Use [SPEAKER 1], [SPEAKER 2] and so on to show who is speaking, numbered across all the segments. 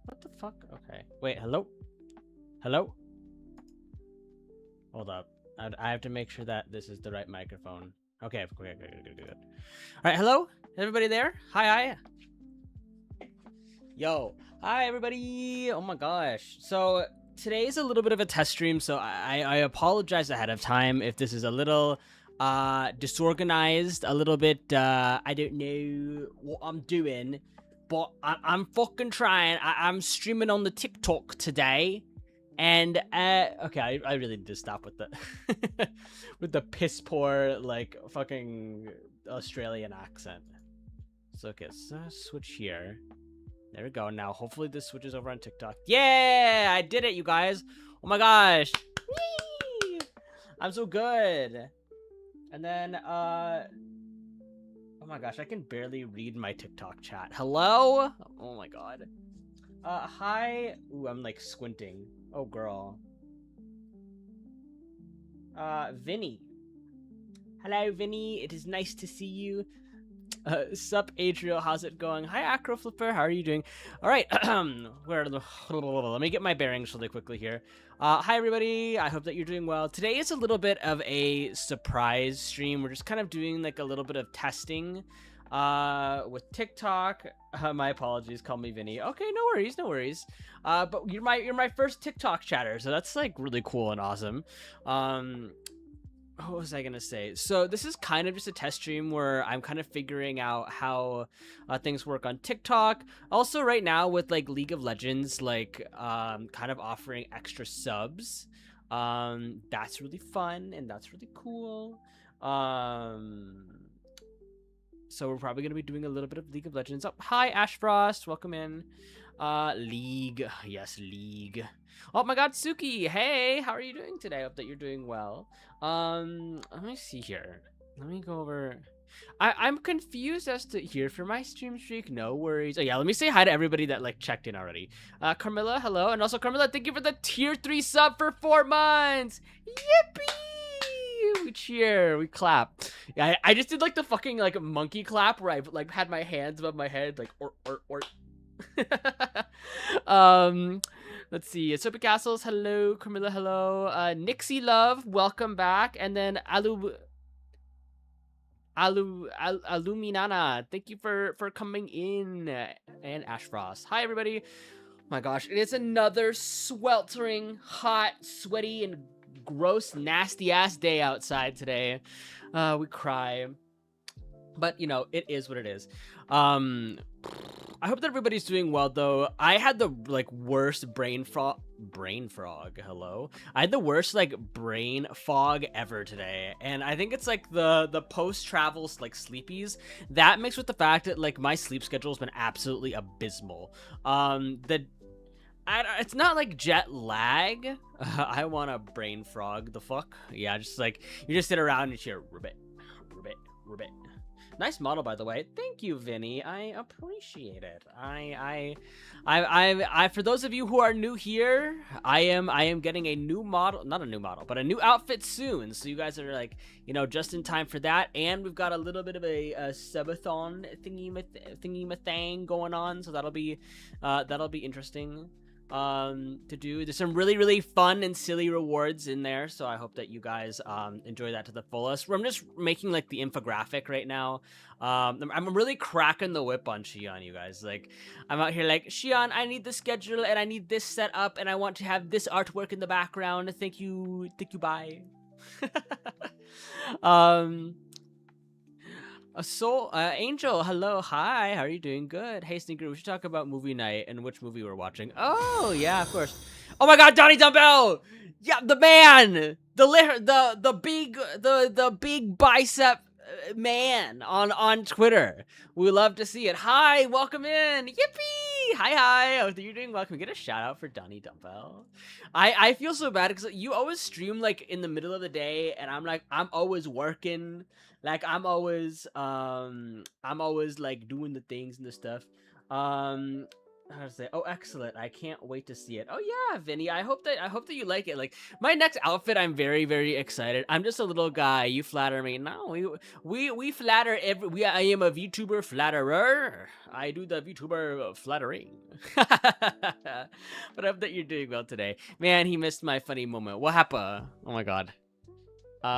[SPEAKER 1] What the fuck? Okay. Wait, hello? Hello? Hold up. I have to make sure that this is the right microphone. Okay, good. All right, hello? Everybody there? Hi. Yo. Hi, everybody. Oh my gosh. So today is a little bit of a test stream, so I apologize ahead of time if this is a little disorganized, a little bit, I don't know what I'm doing, but I'm fucking trying. I'm streaming on the TikTok today. And okay, I really need to stop with the with the piss poor like fucking Australian accent. So okay, so switch here. There we go. Now hopefully this switches over on TikTok. Yeah, I did it, you guys. Oh my gosh. Whee! I'm so good. And then oh my gosh, I can barely read my TikTok chat. Hello? Oh my god. Hi. Ooh, I'm like squinting. Oh, girl. Vinny. Hello, Vinny. It is nice to see you. Sup, Adriel. How's it going? Hi, Acro Flipper. How are you doing? All right. Let me get my bearings really quickly here. Hi, everybody. I hope that you're doing well. Today is a little bit of a surprise stream. We're just kind of doing like a little bit of testing with TikTok. My apologies, call me Vinny. Okay, no worries. But you're my first TikTok chatter, so that's like really cool and awesome. What was I gonna say? So this is kind of just a test stream where I'm kind of figuring out how things work on TikTok. Also, right now with like League of Legends, like kind of offering extra subs. That's really fun and that's really cool. So we're probably going to be doing a little bit of League of Legends. Oh, hi, Ashfrost. Welcome in. League. Yes, League. Oh my god, Suki. Hey, how are you doing today? I hope that you're doing well. Let me see here. Let me go over. I'm confused as to here for my stream streak. No worries. Oh yeah, let me say hi to everybody that like checked in already. Carmilla, hello. And also Carmilla, thank you for the tier 3 sub for 4 months. Yippee! We cheer, we clap. Yeah, I just did like the fucking like monkey clap where I like had my hands above my head like or. Let's see. Soapy Castles, hello. Camilla, hello. Nixie Love, welcome back. And then Aluminana, thank you for coming in. And Ashfrost, hi everybody. Oh my gosh, it is another sweltering, hot, sweaty, and gross, nasty ass day outside today. We cry, but you know, it is what it is. Um, I hope that everybody's doing well though. I had the like worst brain fog. Hello. I had the worst like brain fog ever today, and I think it's like the post travel like sleepies that mixed with the fact that like my sleep schedule has been absolutely abysmal. The it's not like jet lag. I want a brain frog. The fuck? Yeah, just like you just sit around and hear ribbit, ribbit, ribbit. Nice model, by the way. Thank you, Vinny. I appreciate it. For those of you who are new here, I am getting a new model, not a new model, but a new outfit soon. So you guys are like, you know, just in time for that. And we've got a little bit of a subathon thingy thing going on. So that'll be interesting to do. There's some really fun and silly rewards in there, so I hope that you guys enjoy that to the fullest. I'm just making like the infographic right now. I'm really cracking the whip on Shion, you guys. Like, I'm out here like, Shion, I need the schedule and I need this set up and I want to have this artwork in the background. Thank you, bye. Angel, hello, hi, how are you doing? Good. Hey, Sneaker, we should talk about movie night and which movie we're watching. Oh, yeah, of course. Oh my God, Donnie Dumbbell! Yeah, the man! The big bicep man on Twitter. We love to see it. Hi, welcome in. Yippee! Hi. Oh, you're doing well. Can we get a shout out for Donnie Dumbbell? I feel so bad because you always stream like in the middle of the day, and I'm always working. Like I'm always like doing the things and the stuff. How to say? Oh, excellent! I can't wait to see it. Oh yeah, Vinny. I hope that you like it. Like my next outfit, I'm very excited. I'm just a little guy. You flatter me. No, we flatter every. I am a VTuber flatterer. I do the VTuber flattering. But I hope that you're doing well today. Man, he missed my funny moment. What happened? Oh my God. Should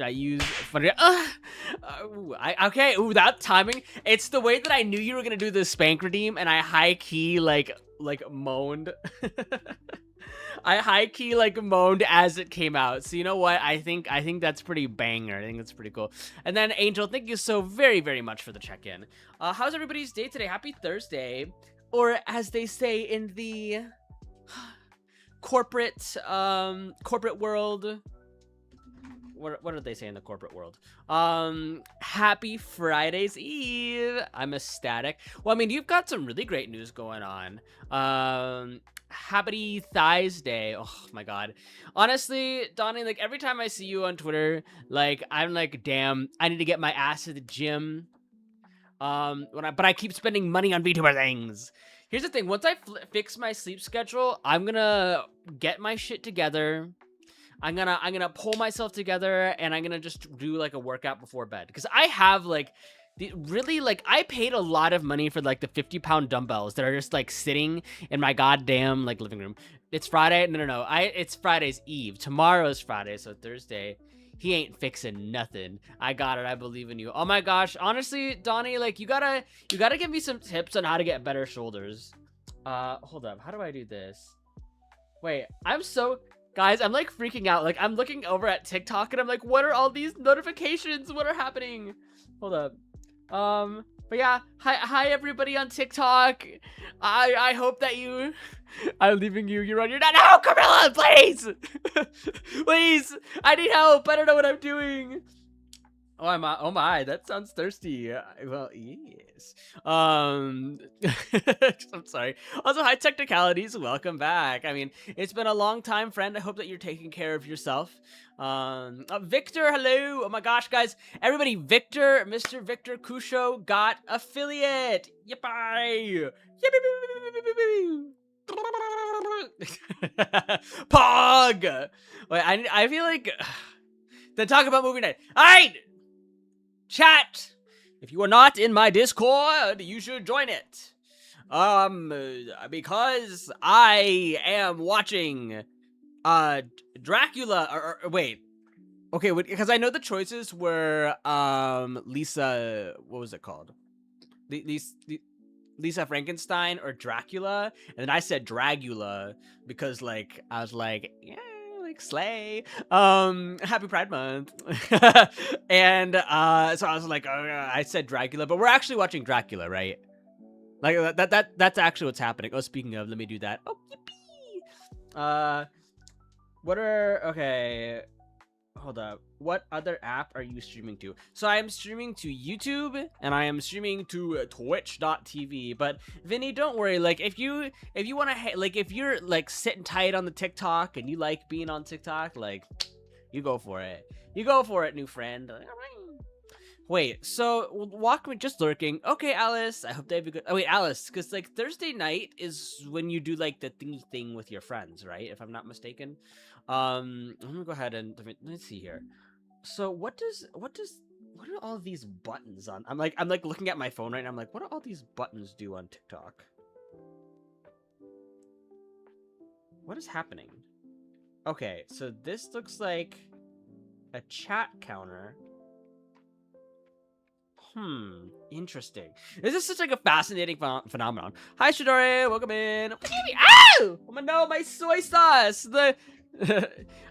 [SPEAKER 1] I use funny? Okay. Ooh, that timing. It's the way that I knew you were gonna do the spank redeem, and I high key like moaned. I high key like moaned as it came out. So you know what? I think that's pretty banger. I think that's pretty cool. And then Angel, thank you so very much for the check-in. How's everybody's day today? Happy Thursday, or as they say in the corporate world, what did they say in the corporate world? Happy Friday's Eve. I'm ecstatic. Well, I mean, you've got some really great news going on. Happy Thighs Day. Oh my God. Honestly, Donnie, like every time I see you on Twitter, like I'm like, damn, I need to get my ass to the gym. But I keep spending money on VTuber things. Here's the thing, once I fix my sleep schedule, I'm gonna get my shit together. I'm gonna pull myself together, and I'm gonna just do like a workout before bed. Because I have like, I paid a lot of money for like the 50-pound dumbbells that are just like sitting in my goddamn like living room. It's Friday, no, it's Friday's Eve. Tomorrow's Friday, so Thursday. He ain't fixing nothing. I got it. I believe in you. Oh my gosh. Honestly, Donnie, like you gotta give me some tips on how to get better shoulders. Hold up. How do I do this? Wait, guys, I'm like freaking out. Like I'm looking over at TikTok and I'm like, what are all these notifications? What are happening? Hold up. But yeah, hi everybody on TikTok. I hope that I'm leaving you. You're on your no, Camilla, please, please. I need help. I don't know what I'm doing. Oh my, that sounds thirsty. Well, yes. I'm sorry. Also, hi Technicalities, welcome back. I mean, it's been a long time, friend. I hope that you're taking care of yourself. Victor, hello. Oh my gosh, guys, everybody, Mr. Victor Kusho got affiliate. Yippee! Pog. Wait, I feel like then talk about movie night. All right. Chat, if you are not in my Discord, you should join it. Because I am watching, Dracula, or wait. Okay, because I know the choices were, Lisa, what was it called? Lisa Frankenstein or Dracula, and then I said Dragula because, like, I was like, yeah, like slay. Happy Pride Month. And so I was like, I said Dracula, but we're actually watching Dracula, right? Like that's actually what's happening. Oh, speaking of, let me do that. Oh, yippee! Okay, hold up. What other app are you streaming to? So I am streaming to YouTube and I am streaming to twitch.tv. But Vinny, don't worry. Like if you want to, like if you're like sitting tight on the TikTok and you like being on TikTok, like you go for it. You go for it, new friend. Wait, so walk me just lurking. Okay, Alice. I hope they have a good. Oh wait, Alice, because like Thursday night is when you do like the thingy thing with your friends, right? If I'm not mistaken. I'm gonna go ahead and let's see here. So what are all these buttons on? I'm like looking at my phone right now. I'm like, what do all these buttons do on TikTok? What is happening? Okay, so this looks like a chat counter. Interesting. This is such like a fascinating phenomenon. Hi, Shidori, welcome in. Ow! Oh my no, my soy sauce.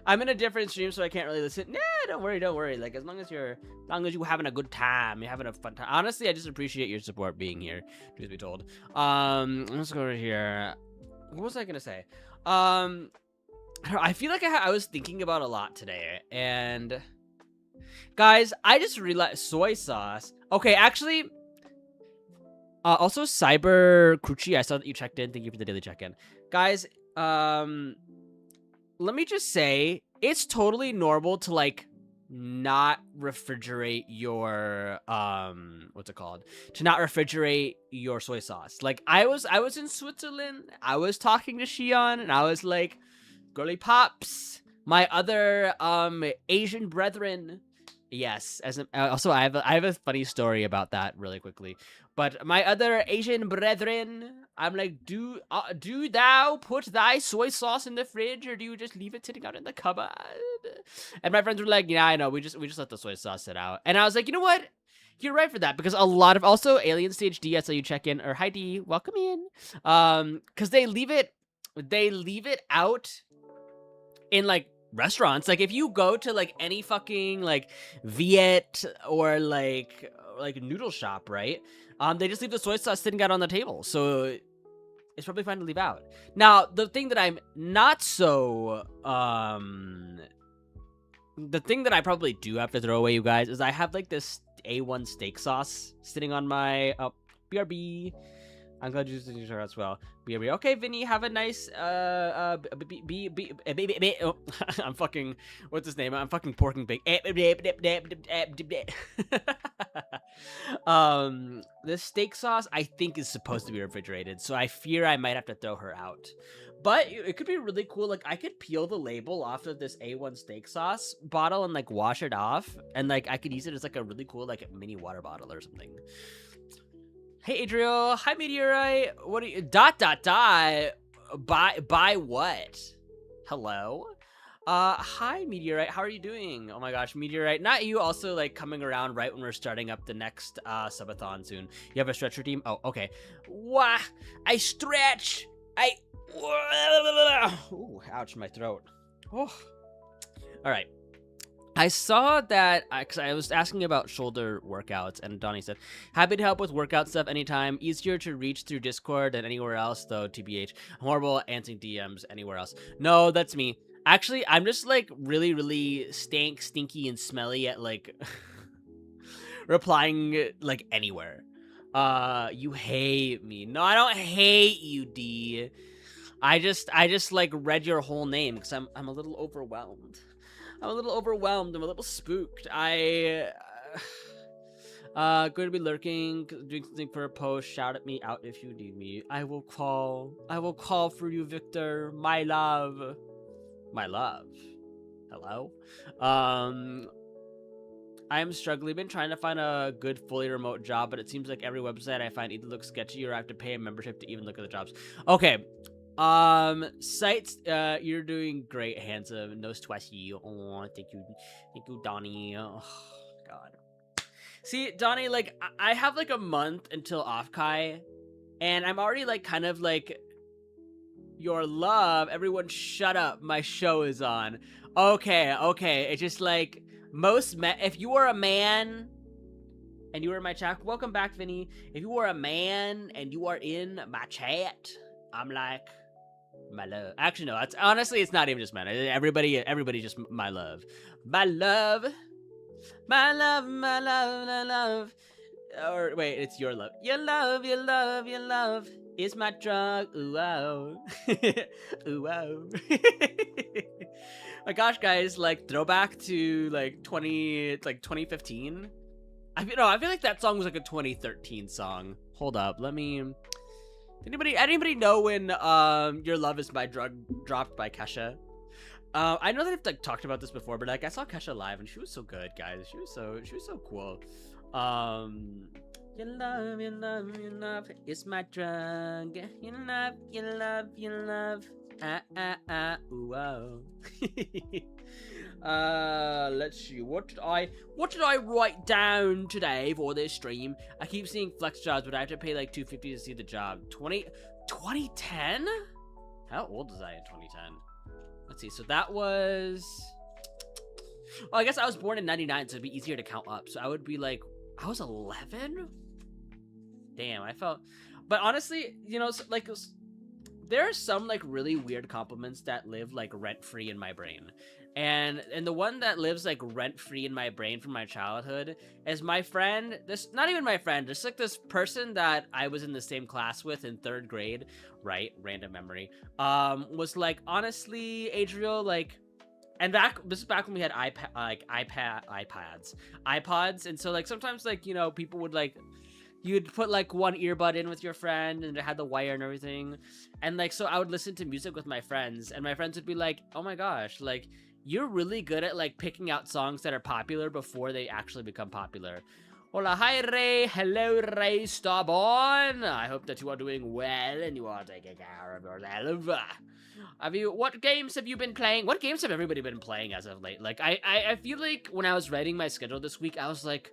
[SPEAKER 1] I'm in a different stream, so I can't really listen. Nah, don't worry. Like as long as you're having a good time, you're having a fun time. Honestly, I just appreciate your support being here. Truth be told. Let's go over here. What was I gonna say? I feel like I was thinking about a lot today, and guys, I just realized soy sauce. Okay, actually, also Cyber Crucci, I saw that you checked in. Thank you for the daily check-in, guys. Let me just say, it's totally normal to like not refrigerate your what's it called? To not refrigerate your soy sauce. Like I was in Switzerland. I was talking to Shion, and I was like, girly pops, my other Asian brethren. Yes, also I have a funny story about that really quickly. But my other Asian brethren, I'm like, do thou put thy soy sauce in the fridge, or do you just leave it sitting out in the cupboard? And my friends were like, yeah, I know, we just let the soy sauce sit out. And I was like, you know what? You're right for that, because a lot of also Alien Stage D, I saw you check in, or hi D, welcome in. Because they leave it out in like restaurants. Like if you go to like any fucking like Viet or like noodle shop, right? They just leave the soy sauce sitting out on the table, so it's probably fine to leave out. Now, the thing that I'm not so the thing that I probably do have to throw away, you guys, is I have like this A1 steak sauce sitting on my BRB. I'm glad you did your as well. BRB. Okay, Vinny, have a nice I'm fucking, what's his name? I'm fucking porking big. This steak sauce I think is supposed to be refrigerated, so I fear I might have to throw her out. But it could be really cool. Like I could peel the label off of this A1 steak sauce bottle and like wash it off, and like I could use it as like a really cool like mini water bottle or something. Hey Adriel, hi Meteorite. What are you? ... By what? Hello. Hi Meteorite. How are you doing? Oh my gosh, Meteorite. Not you. Also like coming around right when we're starting up the next subathon soon. You have a stretcher team? Oh, okay. Wah! I stretch. Ooh, ouch, my throat. Oh. All right. I saw that, because I was asking about shoulder workouts, and Donnie said, happy to help with workout stuff anytime. Easier to reach through Discord than anywhere else, though, TBH. I'm horrible at answering DMs anywhere else. No, that's me. Actually, I'm just, like, really, really stinky, and smelly at, like, replying, like, anywhere. You hate me. No, I don't hate you, D. I just, like, read your whole name, because I'm a little overwhelmed. I'm a little spooked. Going to be lurking, doing something for a post. Shout at me out if you need me. I will call for you, Victor. My love. Hello? I am struggling. Been trying to find a good fully remote job, but it seems like every website I find either looks sketchy or I have to pay a membership to even look at the jobs. Okay. Sites, you're doing great, handsome. No sweaty. Oh, thank you, Donnie. Oh, God. See, Donnie, like, I have like a month until off-Kai, and I'm already like kind of like, your love. Everyone shut up. My show is on. Okay. It's just like most men. If you were a man and you were in my chat, welcome back, Vinny. If you are a man and you are in my chat, I'm like, my love. Actually, no. That's honestly, it's not even just men. Everybody, just my love, my love, my love, my love, my love. Or wait, it's your love. Your love, your love, your love is my drug. Ooh wow, ooh wow. My gosh, guys! Like throwback to like 2015. I feel like that song was like a 2013 song. Hold up, let me. Anybody know when Your Love Is My Drug dropped by Kesha? I know that I've like talked about this before, but like I saw Kesha live and she was so good, guys. She was so cool. Your love, your love, your love is my drug. Your love, your love, your love. Ooh, oh. Let's see. What did I write down today for this stream? I keep seeing flex jobs, but I have to pay like $250 to see the job. 2010? How old was I in 2010? Let's see. So that was. Oh, I guess I was born in 99, so it'd be easier to count up. So I would be like, I was 11. Damn, I felt. But honestly, you know, like. There are some like really weird compliments that live like rent free in my brain, and the one that lives like rent free in my brain from my childhood is my friend. This not even my friend, just like this person that I was in the same class with in 3rd grade. Right, random memory. Was like honestly, Adriel, like, and this is back when we had iPods, and so like sometimes like you know people would like. You'd put like one earbud in with your friend and it had the wire and everything. And like, so I would listen to music with my friends and my friends would be like, oh my gosh, like you're really good at like picking out songs that are popular before they actually become popular. Hola, hi Ray. Hello, Ray Starborn. I hope that you are doing well and you are taking care of yourself. What games have you been playing? What games have everybody been playing as of late? Like, I feel like when I was writing my schedule this week, I was like,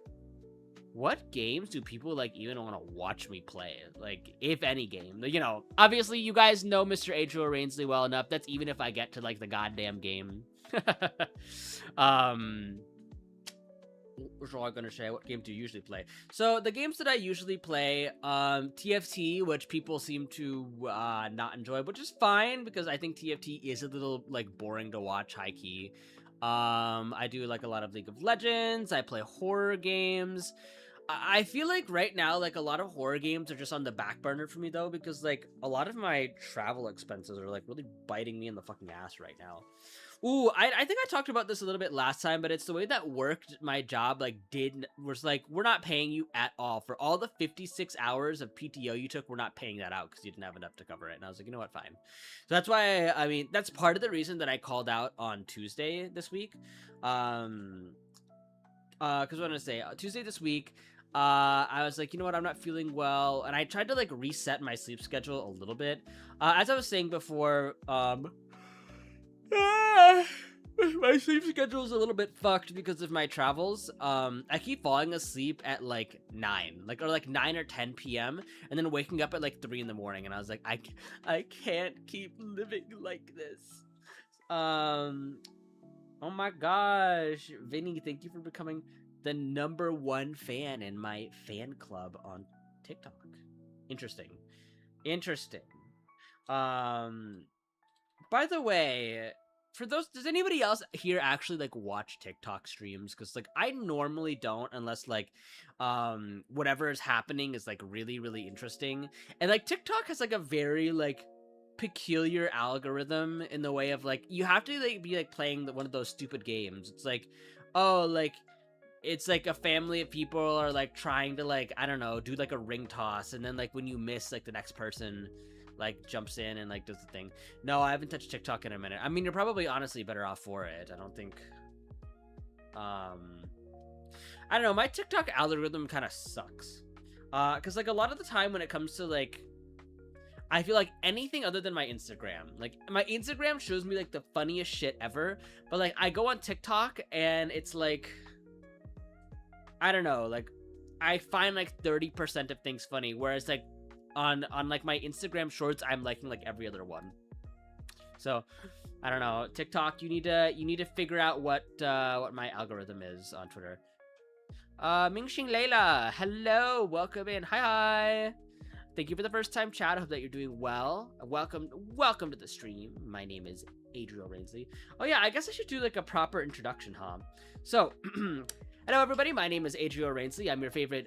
[SPEAKER 1] what games do people like even want to watch me play? Like, if any game, you know, obviously you guys know Mr. Adriel Rainsley well enough. That's even if I get to like the goddamn game. What was I gonna say? What game do you usually play? So the games that I usually play, TFT, which people seem to not enjoy, which is fine because I think TFT is a little like boring to watch, high key. I do like a lot of League of Legends. I play horror games. I feel like right now, like a lot of horror games are just on the back burner for me though, because like a lot of my travel expenses are like really biting me in the fucking ass right now. Ooh, I think I talked about this a little bit last time, but it's the way that my job was like, we're not paying you at all for all the 56 hours of PTO you took. We're not paying that out because you didn't have enough to cover it. And I was like, you know what, fine. So that's why I mean that's part of the reason that I called out on Tuesday this week. Because what I'm gonna say, Tuesday this week. I was like, you know what, I'm not feeling well, and I tried to like reset my sleep schedule a little bit. As I was saying before, my sleep schedule is a little bit fucked because of my travels. I keep falling asleep at like 9 or 10 p.m. and then waking up at like 3 in the morning, and I was like, I can't keep living like this. Oh my gosh, Vinny, thank you for becoming the #1 fan in my fan club on TikTok. Interesting. By the way, for those, does anybody else here actually like watch TikTok streams? Because like I normally don't, unless like whatever is happening is like really, really interesting. And like TikTok has like a very like peculiar algorithm in the way of like you have to like be like playing one of those stupid games. It's like, oh, like it's like a family of people are like trying to like, I don't know, do like a ring toss, and then like when you miss, like the next person like jumps in and like does the thing. No, I haven't touched TikTok in a minute. I mean, you're probably honestly better off for it. I don't think I don't know, my TikTok algorithm kind of sucks. Cuz like a lot of the time when it comes to like, I feel like anything other than my Instagram, like my Instagram shows me like the funniest shit ever, but like I go on TikTok and it's like, I don't know, like I find like 30% of things funny, whereas like on like my Instagram shorts, I'm liking like every other one. So I don't know. TikTok, you need to figure out what my algorithm is on Twitter. Mingxing Layla, hello, welcome in. Hi. Thank you for the first time chat. I hope that you're doing well. Welcome to the stream. My name is Adriel Rainsley. Oh yeah, I guess I should do like a proper introduction, huh? So, hello everybody. My name is Adriel Rainsley. I'm your favorite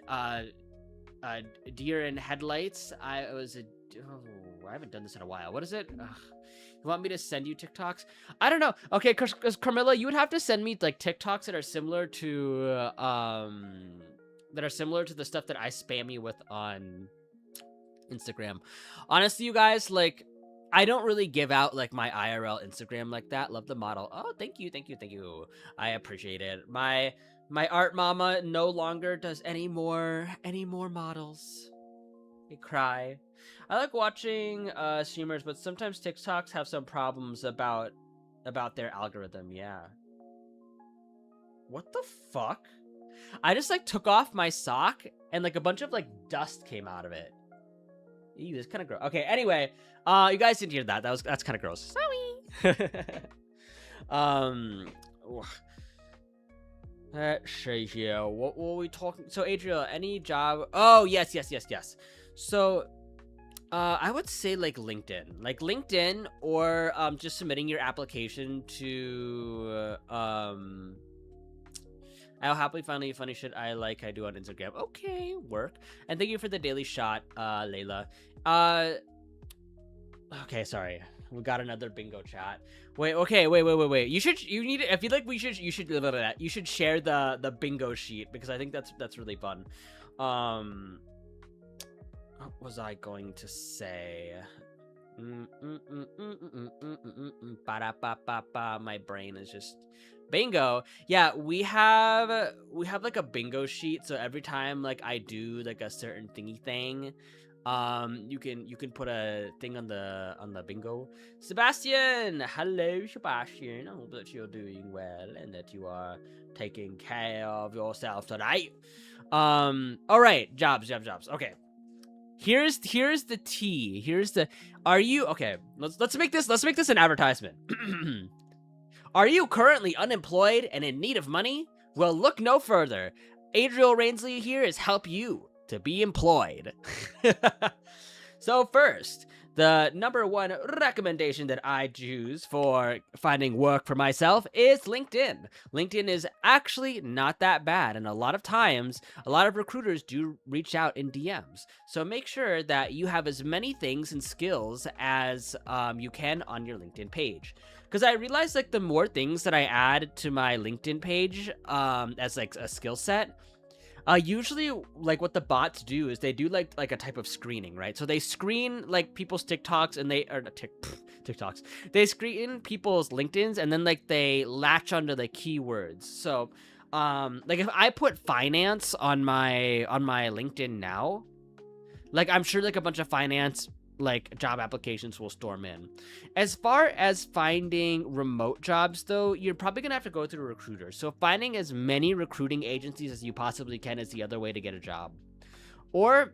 [SPEAKER 1] deer in headlights. I haven't done this in a while. What is it? You want me to send you TikToks? I don't know. Okay, because Carmilla, you would have to send me like TikToks that are similar to the stuff that I spam you with on Instagram. Honestly, you guys, like, I don't really give out like my IRL Instagram like that. Love the model. Oh, thank you. I appreciate it. My art mama no longer does any more models. I cry. I like watching streamers, but sometimes TikToks have some problems about their algorithm. Yeah. What the fuck? I just like took off my sock and like a bunch of like dust came out of it. Ew, it's kind of gross. Okay, anyway, you guys didn't hear that. That's kind of gross. Sorry. Let's see here. What were we talking? So, Adriel, any job? Oh, yes. So, I would say like LinkedIn, or just submitting your application to I'll happily find you funny shit I do on Instagram. Okay, work. And thank you for the daily shot, Layla. Okay, sorry. We got another bingo chat. Wait. I feel like you should share the bingo sheet because I think that's really fun. What was I going to say? My brain is just bingo. Yeah, we have like a bingo sheet, so every time like I do like a certain thingy thing, you can put a thing on the bingo. Sebastian, hello Sebastian. I hope that you're doing well and that you are taking care of yourself tonight. All right, jobs. Okay. Here's the tea. Are you okay? Let's make this an advertisement. Are you currently unemployed and in need of money? Well, look no further. Adriel Rainsley here is help you to be employed. So first, the number one recommendation that I choose for finding work for myself is LinkedIn. LinkedIn is actually not that bad, and a lot of times, a lot of recruiters do reach out in DMs. So make sure that you have as many things and skills as you can on your LinkedIn page. Because I realized like the more things that I add to my LinkedIn page as like a skill set, usually like what the bots do is they do like a type of screening, right? So they screen like people's TikToks and TikToks. They screen people's LinkedIns and then like they latch onto the keywords. So like if I put finance on my LinkedIn now, like I'm sure like a bunch of finance like job applications will storm in. As far as finding remote jobs though, you're probably gonna have to go through a recruiter. So finding as many recruiting agencies as you possibly can is the other way to get a job. Or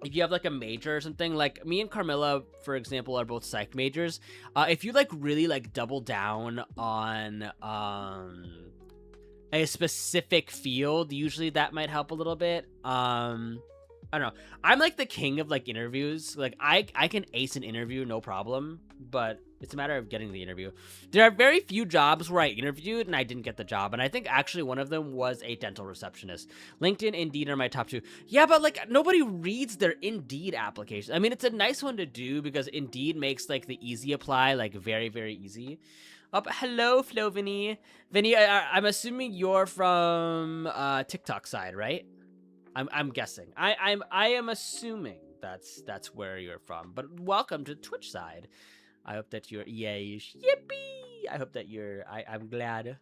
[SPEAKER 1] if you have like a major or something, like me and Carmilla, for example, are both psych majors. If you like really like double down on a specific field, usually that might help a little bit. I don't know. I'm like the king of like interviews. Like I can ace an interview, no problem, but it's a matter of getting the interview. There are very few jobs where I interviewed and I didn't get the job. And I think actually one of them was a dental receptionist. LinkedIn, Indeed are my top two. Yeah, but like nobody reads their Indeed application. I mean, it's a nice one to do because Indeed makes like the easy apply like very, very easy. Hello, Flo, Vinny. Vinny, I'm assuming you're from TikTok side, right? I'm guessing. I am assuming that's where you're from. But welcome to Twitch side. I hope that you're yippee. I hope that I'm glad.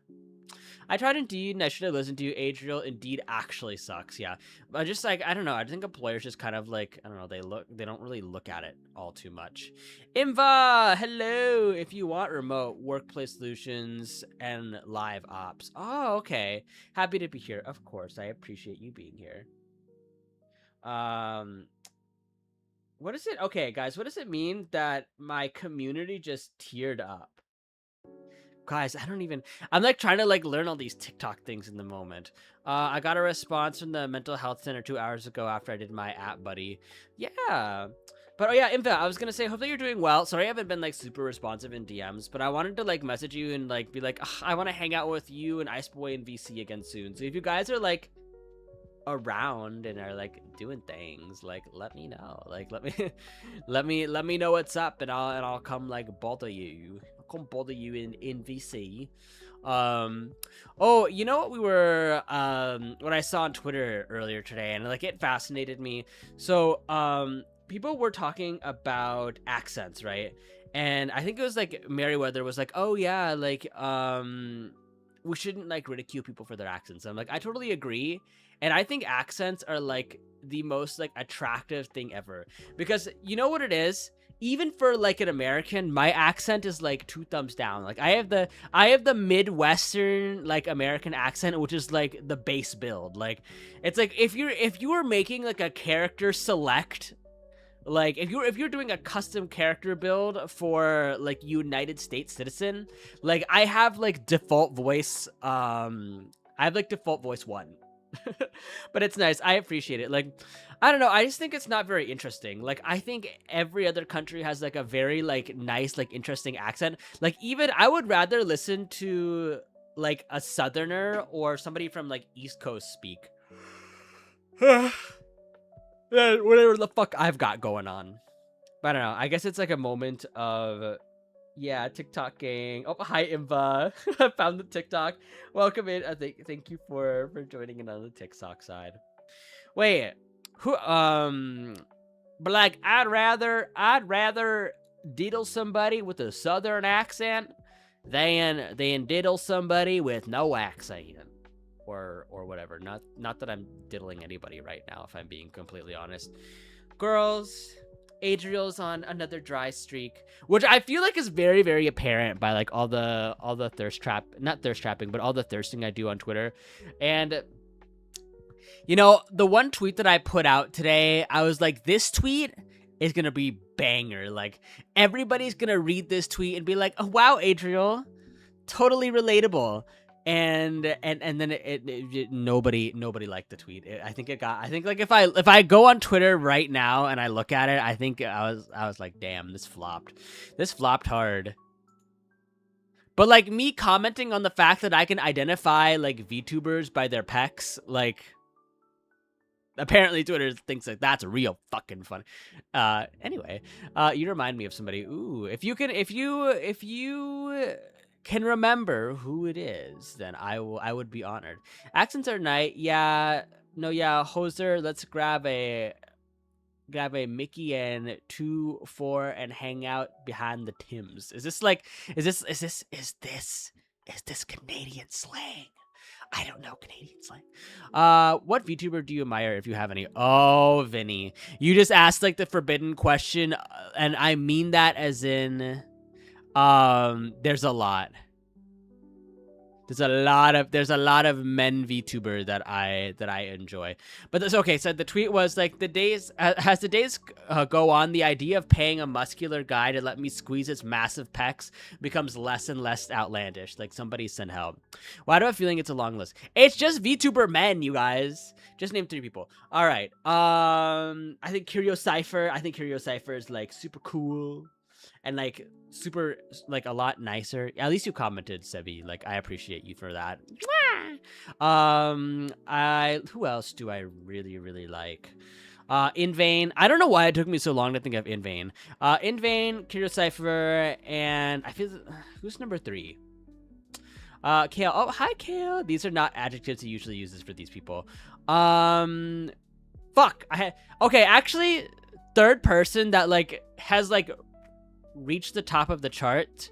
[SPEAKER 1] I tried Indeed and I should have listened to you, Adriel. Indeed actually sucks. Yeah, but just like I don't know. I think employers just kind of like I don't know. They don't really look at it all too much. Imva, hello. If you want remote workplace solutions and live ops. Oh, okay. Happy to be here. Of course, I appreciate you being here. What is it? Okay, guys, what does it mean that my community just teared up? Guys, I'm like trying to like learn all these TikTok things in the moment. I got a response from the mental health center 2 hours ago after I did my app buddy. Yeah. But oh yeah, Inva, I was gonna say, hopefully you're doing well. Sorry I haven't been like super responsive in DMs, but I wanted to like message you and like be like, I want to hang out with you and Ice Boy and VC again soon. So if you guys are like around and are like doing things, like let me know. Like let me let me know what's up, and I'll come like bother you. I'll come bother you in VC. Oh, you know what what I saw on Twitter earlier today, and like it fascinated me. So people were talking about accents, right? And I think it was like Merriweather was like, oh yeah, like we shouldn't like ridicule people for their accents. I'm like, I totally agree. And I think accents are like the most like attractive thing ever, because you know what it is? Even for like an American, my accent is like 2 thumbs down. Like I have the Midwestern like American accent, which is like the base build. Like it's like if you were making like a character select, like if you're doing a custom character build for like United States citizen, like I have like default voice default voice 1. But it's nice. I appreciate it. Like I don't know, I just think it's not very interesting. Like I think every other country has like a very like nice like interesting accent. Like even I would rather listen to like a southerner or somebody from like East Coast speak whatever the fuck I've got going on. But I don't know, I guess it's like a moment of yeah, TikTok gang. Oh, hi Imba. I found the TikTok. Welcome in. Thank you for joining in on the TikTok side. Wait, who but like I'd rather diddle somebody with a southern accent than diddle somebody with no accent. Or whatever. Not that I'm diddling anybody right now, if I'm being completely honest. Girls, Adriel's on another dry streak, which I feel like is very, very apparent by like all the not thirst trapping, but all the thirsting I do on Twitter. And you know, the one tweet that I put out today, I was like, this tweet is gonna be banger. Like everybody's gonna read this tweet and be like, oh wow, Adriel, totally relatable. And then nobody liked the tweet. I think like if I go on Twitter right now and I look at it, I think I was like, damn, this flopped hard. But like me commenting on the fact that I can identify like VTubers by their pecs, like apparently Twitter thinks like that's real fucking fun. Anyway, you remind me of somebody. Ooh, if you can remember who it is, then I would be honored. Accents are night. Yeah. No, yeah, Hoser, let's grab a Mickey and 2-4 and hang out behind the Tims. Is this Canadian slang? I don't know Canadian slang. What VTuber do you admire if you have any? Oh, Vinny. You just asked like the forbidden question, and I mean that as in there's a lot. There's a lot of men VTuber that I enjoy. But that's okay. So the tweet was like, as the days go on, the idea of paying a muscular guy to let me squeeze his massive pecs becomes less and less outlandish. Like somebody send help. Why do I have a feeling it's a long list? It's just VTuber men, you guys. Just name 3 people. All right. I think Curio Cypher. I think Curio Cypher is like super cool. And like super like a lot nicer. At least you commented, Sebi. Like I appreciate you for that. Who else do I really like? In Vain. I don't know why it took me so long to think of In Vain. In Vain, Curio Cypher, and I feel who's number 3? Kale. Oh, hi Kale. These are not adjectives he usually uses for these people. Fuck. Okay, actually, third person that like has like reached the top of the chart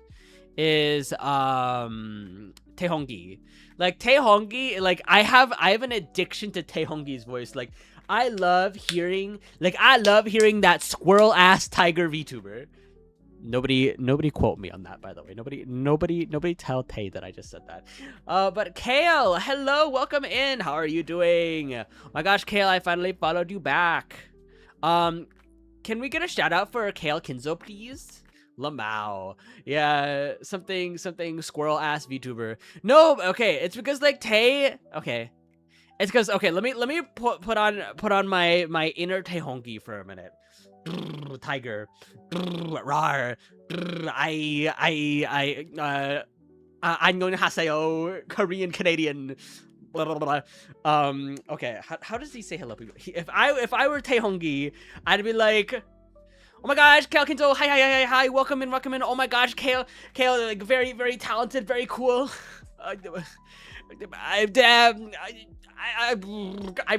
[SPEAKER 1] is Taehonggi. Like Taehonggi, like I have an addiction to Taehonggi's voice. Like I love hearing that squirrel ass tiger VTuber. Nobody quote me on that, by the way. Nobody tell Tay that I just said that. But Kale, hello, welcome in. How are you doing? Oh my gosh, Kale, I finally followed you back. can we get a shout out for Kale Kinzo, please? Lamau. Yeah, something squirrel ass VTuber. No, okay, it's because like Tay. Okay, it's because okay. Let me put on my inner Taehongi for a minute. Tiger. Rar. 안녕하세요, Korean Canadian. Blah, blah, blah, blah. Okay, how does he say hello? If I were Taehongi, I'd be like, oh my gosh, Kale Kinzo, hi, welcome in. Oh my gosh, Kale, like very, very talented, very cool. I'm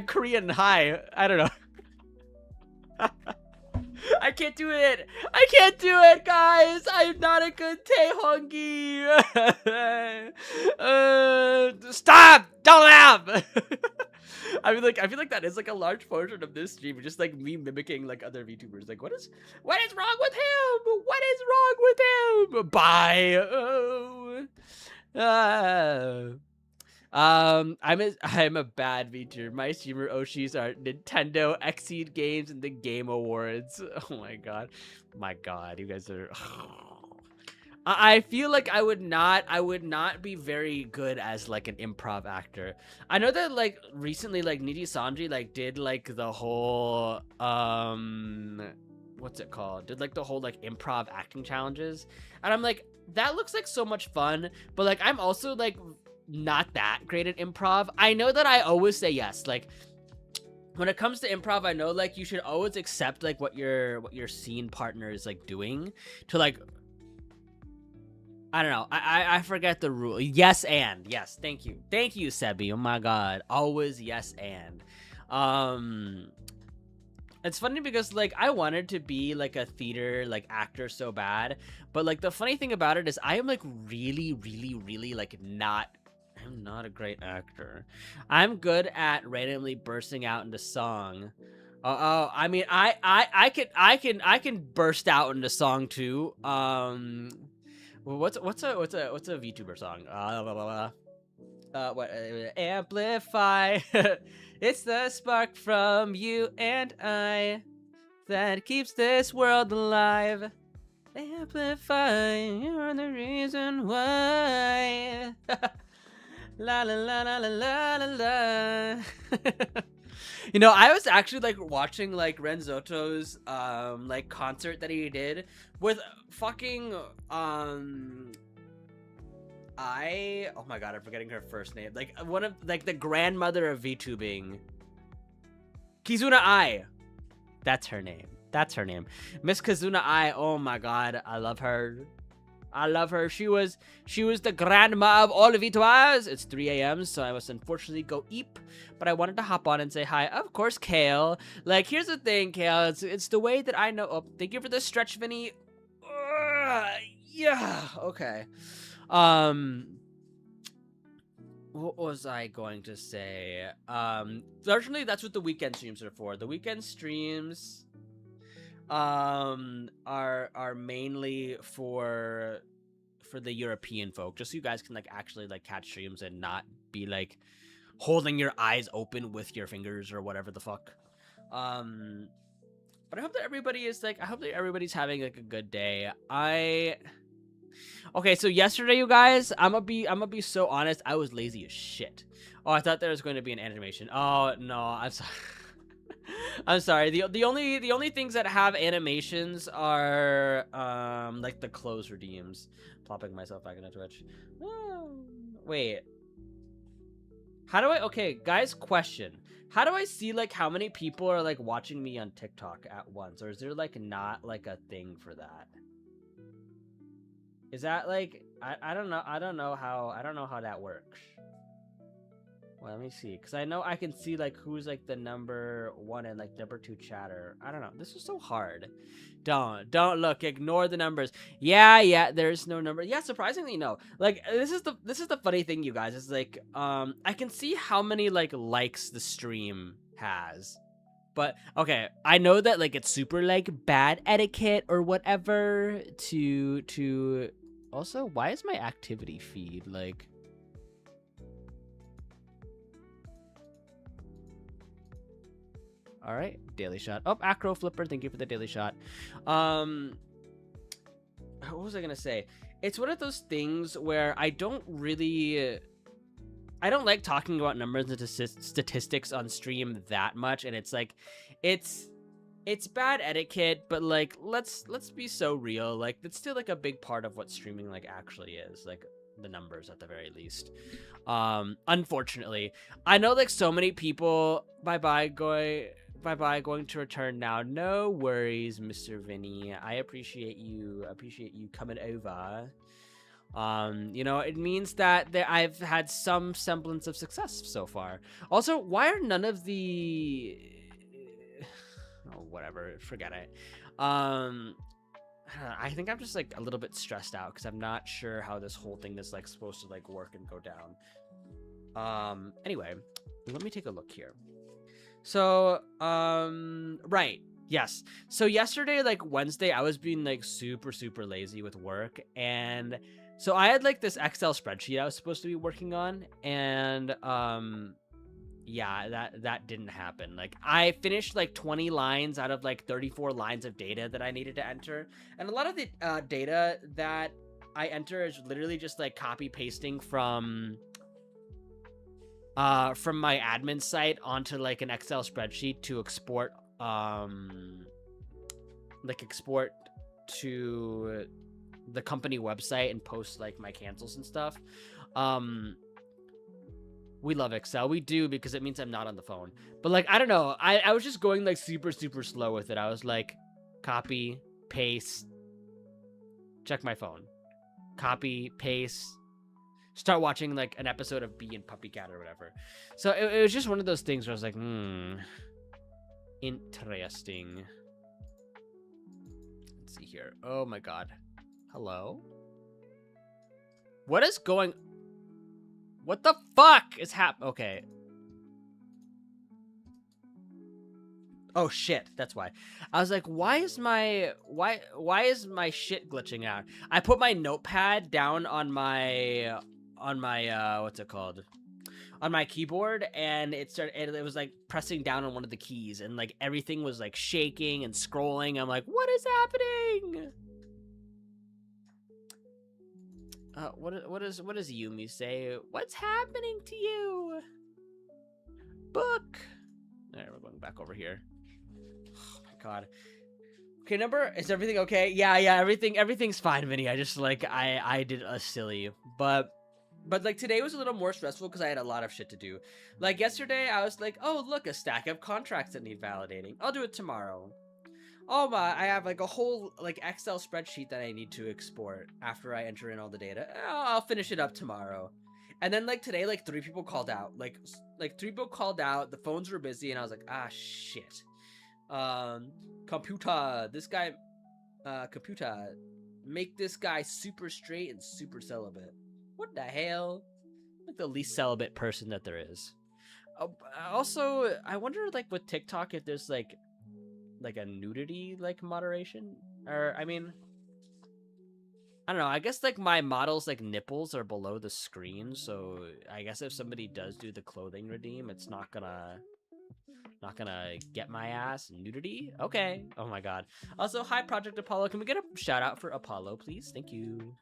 [SPEAKER 1] Korean. Hi, I don't know. I can't do it. I can't do it, guys. I'm not a good Taehongi. Stop! Don't laugh. I feel like that is like a large portion of this stream, just like me mimicking like other VTubers. Like, what is wrong with him? What is wrong with him? Bye. I'm a bad VTuber. My streamer Oshis are Nintendo, Xseed Games, and the Game Awards. Oh my god, you guys are. I feel like I would not be very good as like an improv actor. I know that like recently like Niji Sanji like did like the whole what's it called? Did like the whole like improv acting challenges, and I'm like, that looks like so much fun, but like I'm also like not that great at improv. I know that I always say yes. Like when it comes to improv, I know like you should always accept like what your scene partner is like doing to like, I don't know. I forget the rule. Yes and. Yes, thank you, Sebi. Oh my god, always yes and. It's funny because like I wanted to be like a theater like actor so bad, but like the funny thing about it is I am like really like I'm not a great actor. I'm good at randomly bursting out into song. I mean I can burst out into song too. What's a VTuber song? Amplify. It's the spark from you and I that keeps this world alive. Amplify, you're the reason why. La la la la la la la. You know, I was actually like watching like Renzoto's like concert that he did with fucking oh my god, I'm forgetting her first name. Like one of like the grandmother of VTubing. Kizuna Ai. That's her name. Miss Kizuna Ai. Oh my god, I love her. She was the grandma of all of VTubers. It's 3 a.m. so I must unfortunately go eat. But I wanted to hop on and say hi. Of course, Kale. Like, here's the thing, Kale. It's the way that I know. Oh, thank you for the stretch, Vinny. Yeah. Okay. What was I going to say? Largely, that's what the weekend streams are for. The weekend streams are mainly for the European folk, just so you guys can like actually like catch streams and not be like holding your eyes open with your fingers or whatever the fuck. But I hope that everybody is like, I hope that everybody's having like a good day. Okay, so yesterday, you guys, I'm gonna be so honest, I was lazy as shit. Oh, I thought there was going to be an animation. Oh no, I'm sorry. I'm sorry. The only things that have animations are like the clothes redeems. Plopping myself back into Twitch. Oh, wait. How do I? Okay, guys, question. How do I see like how many people are like watching me on TikTok at once, or is there like not like a thing for that? Is that like I don't know. I don't know how that works. Well, let me see, because I know I can see like who's like the number 1 and like number 2 chatter. I don't know. This is so hard. Don't look. Ignore the numbers. Yeah. There's no number. Yeah, surprisingly no. Like this is the funny thing, you guys. It's like I can see how many like likes the stream has. But okay, I know that like it's super like bad etiquette or whatever to also, why is my activity feed like All right, daily shot. Oh, Acro Flipper, thank you for the daily shot. What was I gonna say? It's one of those things where I don't like talking about numbers and statistics on stream that much, and it's like, it's bad etiquette, but like, let's be so real. Like, it's still like a big part of what streaming like actually is, like the numbers at the very least. Unfortunately, I know like so many people. Bye bye, going to return now. No worries, Mr. Vinny. I appreciate you coming over. You know, it means that I've had some semblance of success so far. Also, why are none of the oh, whatever, forget it. I think I'm just like a little bit stressed out because I'm not sure how this whole thing is like supposed to like work and go down. Anyway, let me take a look here. So, right. Yes. So yesterday, like Wednesday, I was being like super lazy with work, and so I had like this Excel spreadsheet I was supposed to be working on, and yeah, that didn't happen. Like, I finished like 20 lines out of like 34 lines of data that I needed to enter, and a lot of the data that I enter is literally just like copy pasting from my admin site onto like an Excel spreadsheet to export export to the company website and post like my cancels and stuff. We love Excel. We do, because it means I'm not on the phone. But like, I don't know. I was just going like super slow with it. I was like, copy, paste, check my phone, copy, paste, start watching like an episode of Bee and Puppy Cat or whatever. So it was just one of those things where I was like, interesting. Let's see here. Oh my god. Hello? What is going... What the fuck is okay. Oh shit, that's why. I was like, why is my shit glitching out? I put my notepad down on my what's it called? On my keyboard, and it was like pressing down on one of the keys, and like everything was like shaking and scrolling. I'm like, what is happening? What does Yumi say? What's happening to you? Book. All right, we're going back over here. Oh my god. Okay, is everything okay? Yeah, everything's fine, Vinny. I just like I did a silly, but like today was a little more stressful because I had a lot of shit to do. Like yesterday, I was like, oh look, a stack of contracts that need validating. I'll do it tomorrow. Oh my, I have like a whole like Excel spreadsheet that I need to export after I enter in all the data. Oh, I'll finish it up tomorrow. And then like today, like 3 people called out. Like 3 people called out. The phones were busy, and I was like, ah shit. Computer, this guy, computer, make this guy super straight and super celibate. What the hell? Like the least celibate person that there is. Also, I wonder like with TikTok if there's like a nudity like moderation, or I mean, I don't know. I guess like my model's like nipples are below the screen, so I guess if somebody does do the clothing redeem, it's not gonna get my ass nudity. Okay. Oh my god. Also, hi Project Apollo. Can we get a shout out for Apollo, please? Thank you.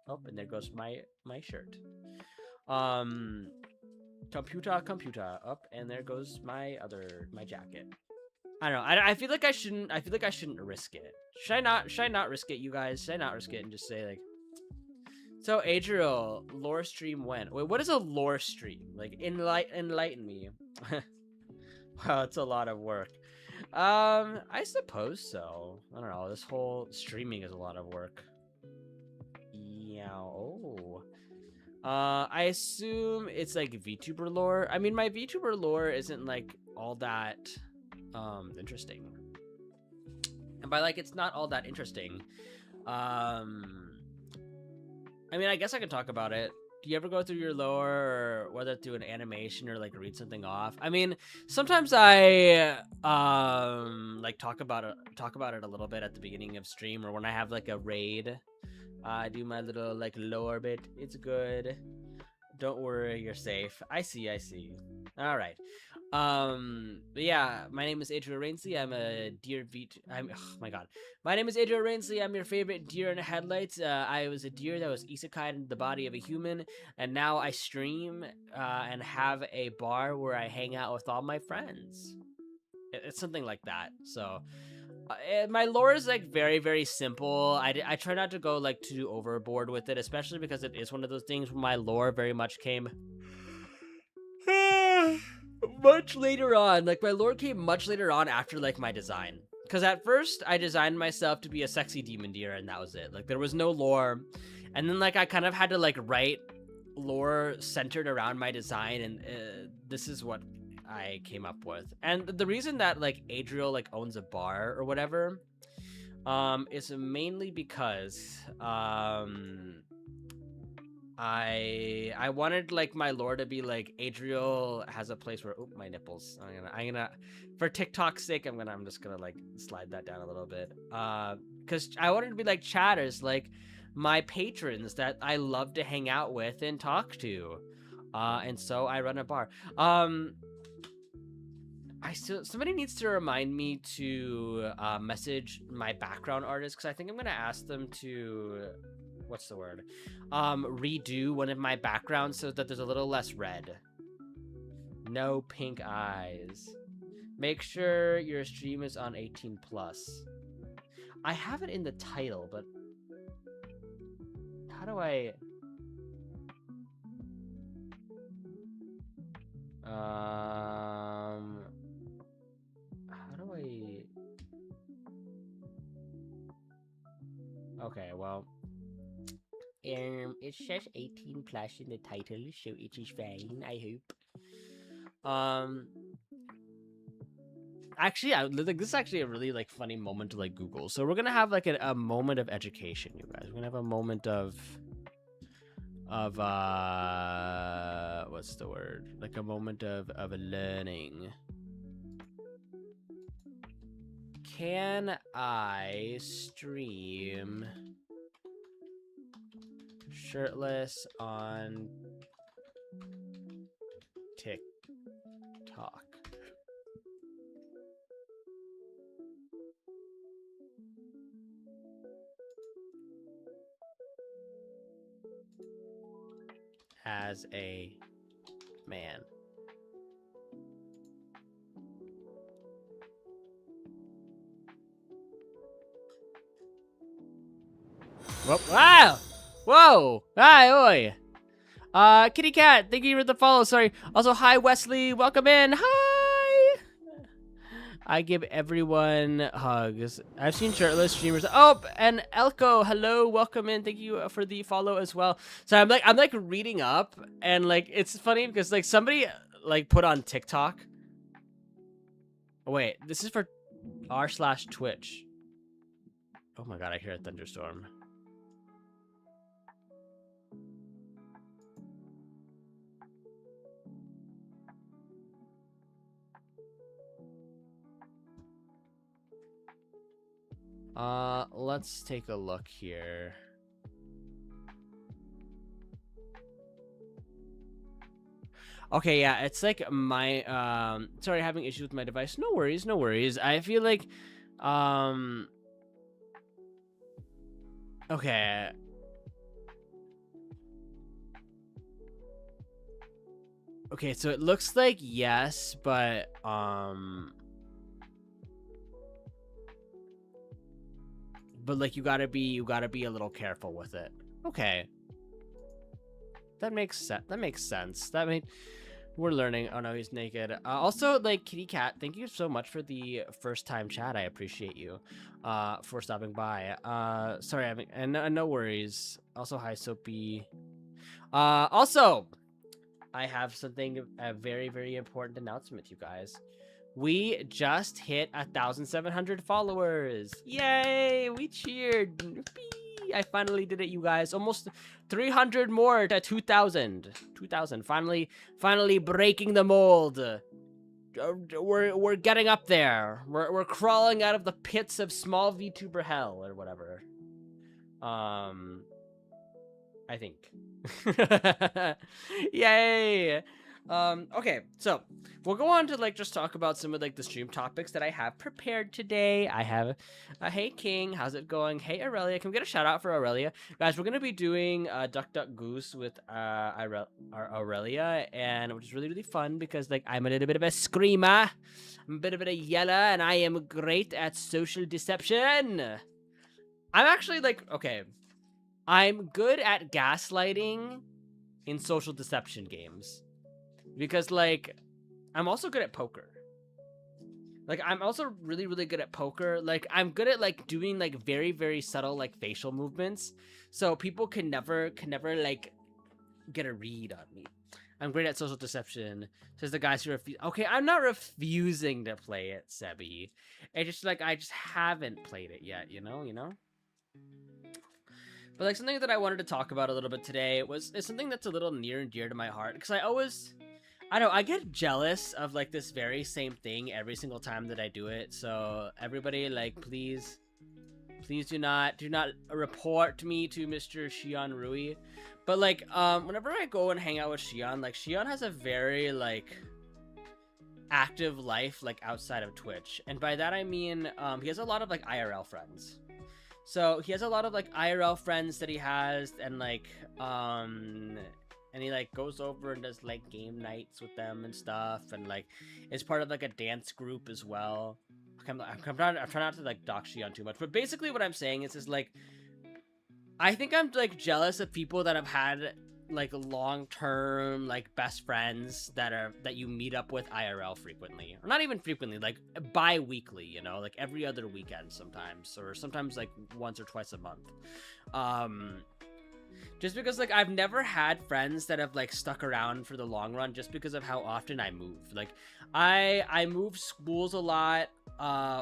[SPEAKER 1] Oh, and there goes my shirt. Computer up, and there goes my jacket. I don't know. I feel like I shouldn't risk it. Should I not risk it, you guys? Should I not risk it and just say like, so Adriel, lore stream when? Wait, what is a lore stream? Like, enlighten me. Wow, it's a lot of work. I suppose so. I don't know. This whole streaming is a lot of work. Yeah. Oh. I assume it's like VTuber lore. I mean, my VTuber lore isn't like all that interesting. And by like, it's not all that interesting. I mean, I guess I can talk about it. Do you ever go through your lore, or whether through an animation or like read something off? I mean, sometimes I like talk about it a little bit at the beginning of stream, or when I have like a raid. I do my little like lore bit. It's good. Don't worry, you're safe. I see. All right. But yeah, my name is Adriel Rainsley. I'm a deer oh my god. My name is Adriel Rainsley. I'm your favorite deer in the headlights. I was a deer that was isekai into the body of a human, and now I stream and have a bar where I hang out with all my friends. It's something like that. So my lore is like very very simple. I try not to go like too overboard with it, especially because it is one of those things where my lore very much came much later on. Like my lore came much later on after like my design, because at first I designed myself to be a sexy demon deer and that was it. Like there was no lore, and then like I kind of had to like write lore centered around my design, and this is what I came up with. And the reason that like Adriel like owns a bar or whatever is mainly because I wanted like my lore to be like Adriel has a place where my nipples. I'm gonna for TikTok's sake I'm just gonna like slide that down a little bit. Because I wanted to be like chatters, like my patrons that I love to hang out with and talk to. And so I run a bar. Somebody needs to remind me to message my background artist, because I think I'm gonna ask them to what's the word? Redo one of my backgrounds so that there's a little less red. No pink eyes. Make sure your stream is on 18 plus. I have it in the title, but how do I? How do I? Okay, well. It says 18 plus in the title, so it is fine, I hope. Actually, like this is actually a really like funny moment to like Google. So we're gonna have like a moment of education, you guys. We're gonna have a moment of what's the word? Like a moment of learning. Can I stream shirtless on TikTok? As a man. Whoa! Wow! Whoa! Hi, oi! Kitty Cat, thank you for the follow. Sorry. Also, hi, Wesley. Welcome in. Hi! I give everyone hugs. I've seen shirtless streamers. Oh, and Elko, hello. Welcome in. Thank you for the follow as well. So I'm like reading up, and like, it's funny because like somebody like put on TikTok. Oh, wait, this is for r/Twitch. Oh my God, I hear a thunderstorm. Let's take a look here. Okay, yeah, it's like my sorry, having issues with my device. No worries, no worries. I feel like okay. Okay, so it looks like yes, but like you gotta be a little careful with it. Okay. That makes sense. That makes sense. We're learning. Oh no, he's naked. Also, like Kitty Cat, thank you so much for the first time chat. I appreciate you for stopping by. Sorry, and no worries. Also, hi Soapy. Also, I have a very very important announcement, you guys. We just hit 1,700 followers. Yay! We cheered. Whoopee. I finally did it, you guys. Almost 300 more to 2,000. 2,000. Finally breaking the mold. We're getting up there. We're crawling out of the pits of small VTuber hell or whatever. I think. Yay! Okay, so we'll go on to like just talk about some of like the stream topics that I have prepared today. I have, hey King, how's it going? Hey Aurelia, can we get a shout out for Aurelia, guys? We're gonna be doing Duck Duck Goose with Aurelia, and which is really fun because like I'm a little bit of a screamer, I'm a bit of a yeller, and I am great at social deception. I'm actually like okay, I'm good at gaslighting in social deception games. Because, like, I'm also good at poker. Like, I'm also really good at poker. Like, I'm good at, like, doing, like, very subtle, like, facial movements. So people can never, like, get a read on me. I'm great at social deception, says the guys who refuse. Okay, I'm not refusing to play it, Sebi. It's just, like, I just haven't played it yet, you know? But, like, something that I wanted to talk about a little bit today is something that's a little near and dear to my heart. Because I know, I get jealous of, like, this very same thing every single time that I do it, so everybody, like, please do not report me to Mr. Shion Rui. But, like, whenever I go and hang out with Shion, like, Shion has a very, like, active life, like, outside of Twitch. And by that I mean, he has a lot of, like, IRL friends. So, he has a lot of, like, IRL friends that he has, and, like, and he like goes over and does like game nights with them and stuff, and like is part of like a dance group as well. I'm trying not to like dox Shion too much, but basically what I'm saying is like I think I'm like jealous of people that have had like long-term like best friends that you meet up with IRL frequently, or not even frequently, like bi-weekly, you know, like every other weekend sometimes, or sometimes like once or twice a month. Just because, like, I've never had friends that have, like, stuck around for the long run just because of how often I move. Like, I moved schools a lot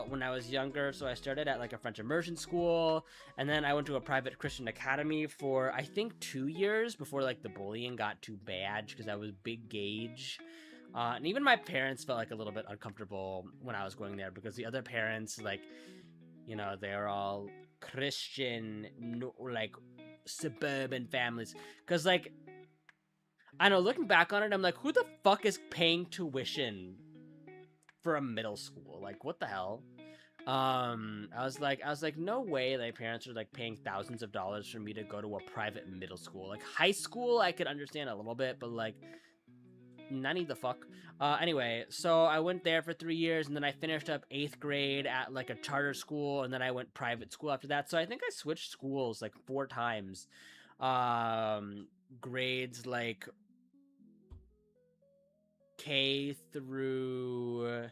[SPEAKER 1] when I was younger, so I started at, like, a French immersion school, and then I went to a private Christian academy for, I think, 2 years before, like, the bullying got too bad because I was big gauge. And even my parents felt, like, a little bit uncomfortable when I was going there because the other parents, like, you know, they're all Christian, like, suburban families. Because, like, I know, looking back on it, I'm like, who the fuck is paying tuition for a middle school? Like, what the hell? I was like, no way my parents are, like, paying thousands of dollars for me to go to a private middle school. Like, high school, I could understand a little bit, but, like, nanny the fuck. Anyway, so I went there for 3 years, and then I finished up 8th grade at, like, a charter school, and then I went private school after that. So I think I switched schools, like, 4 times. Grades, like, K through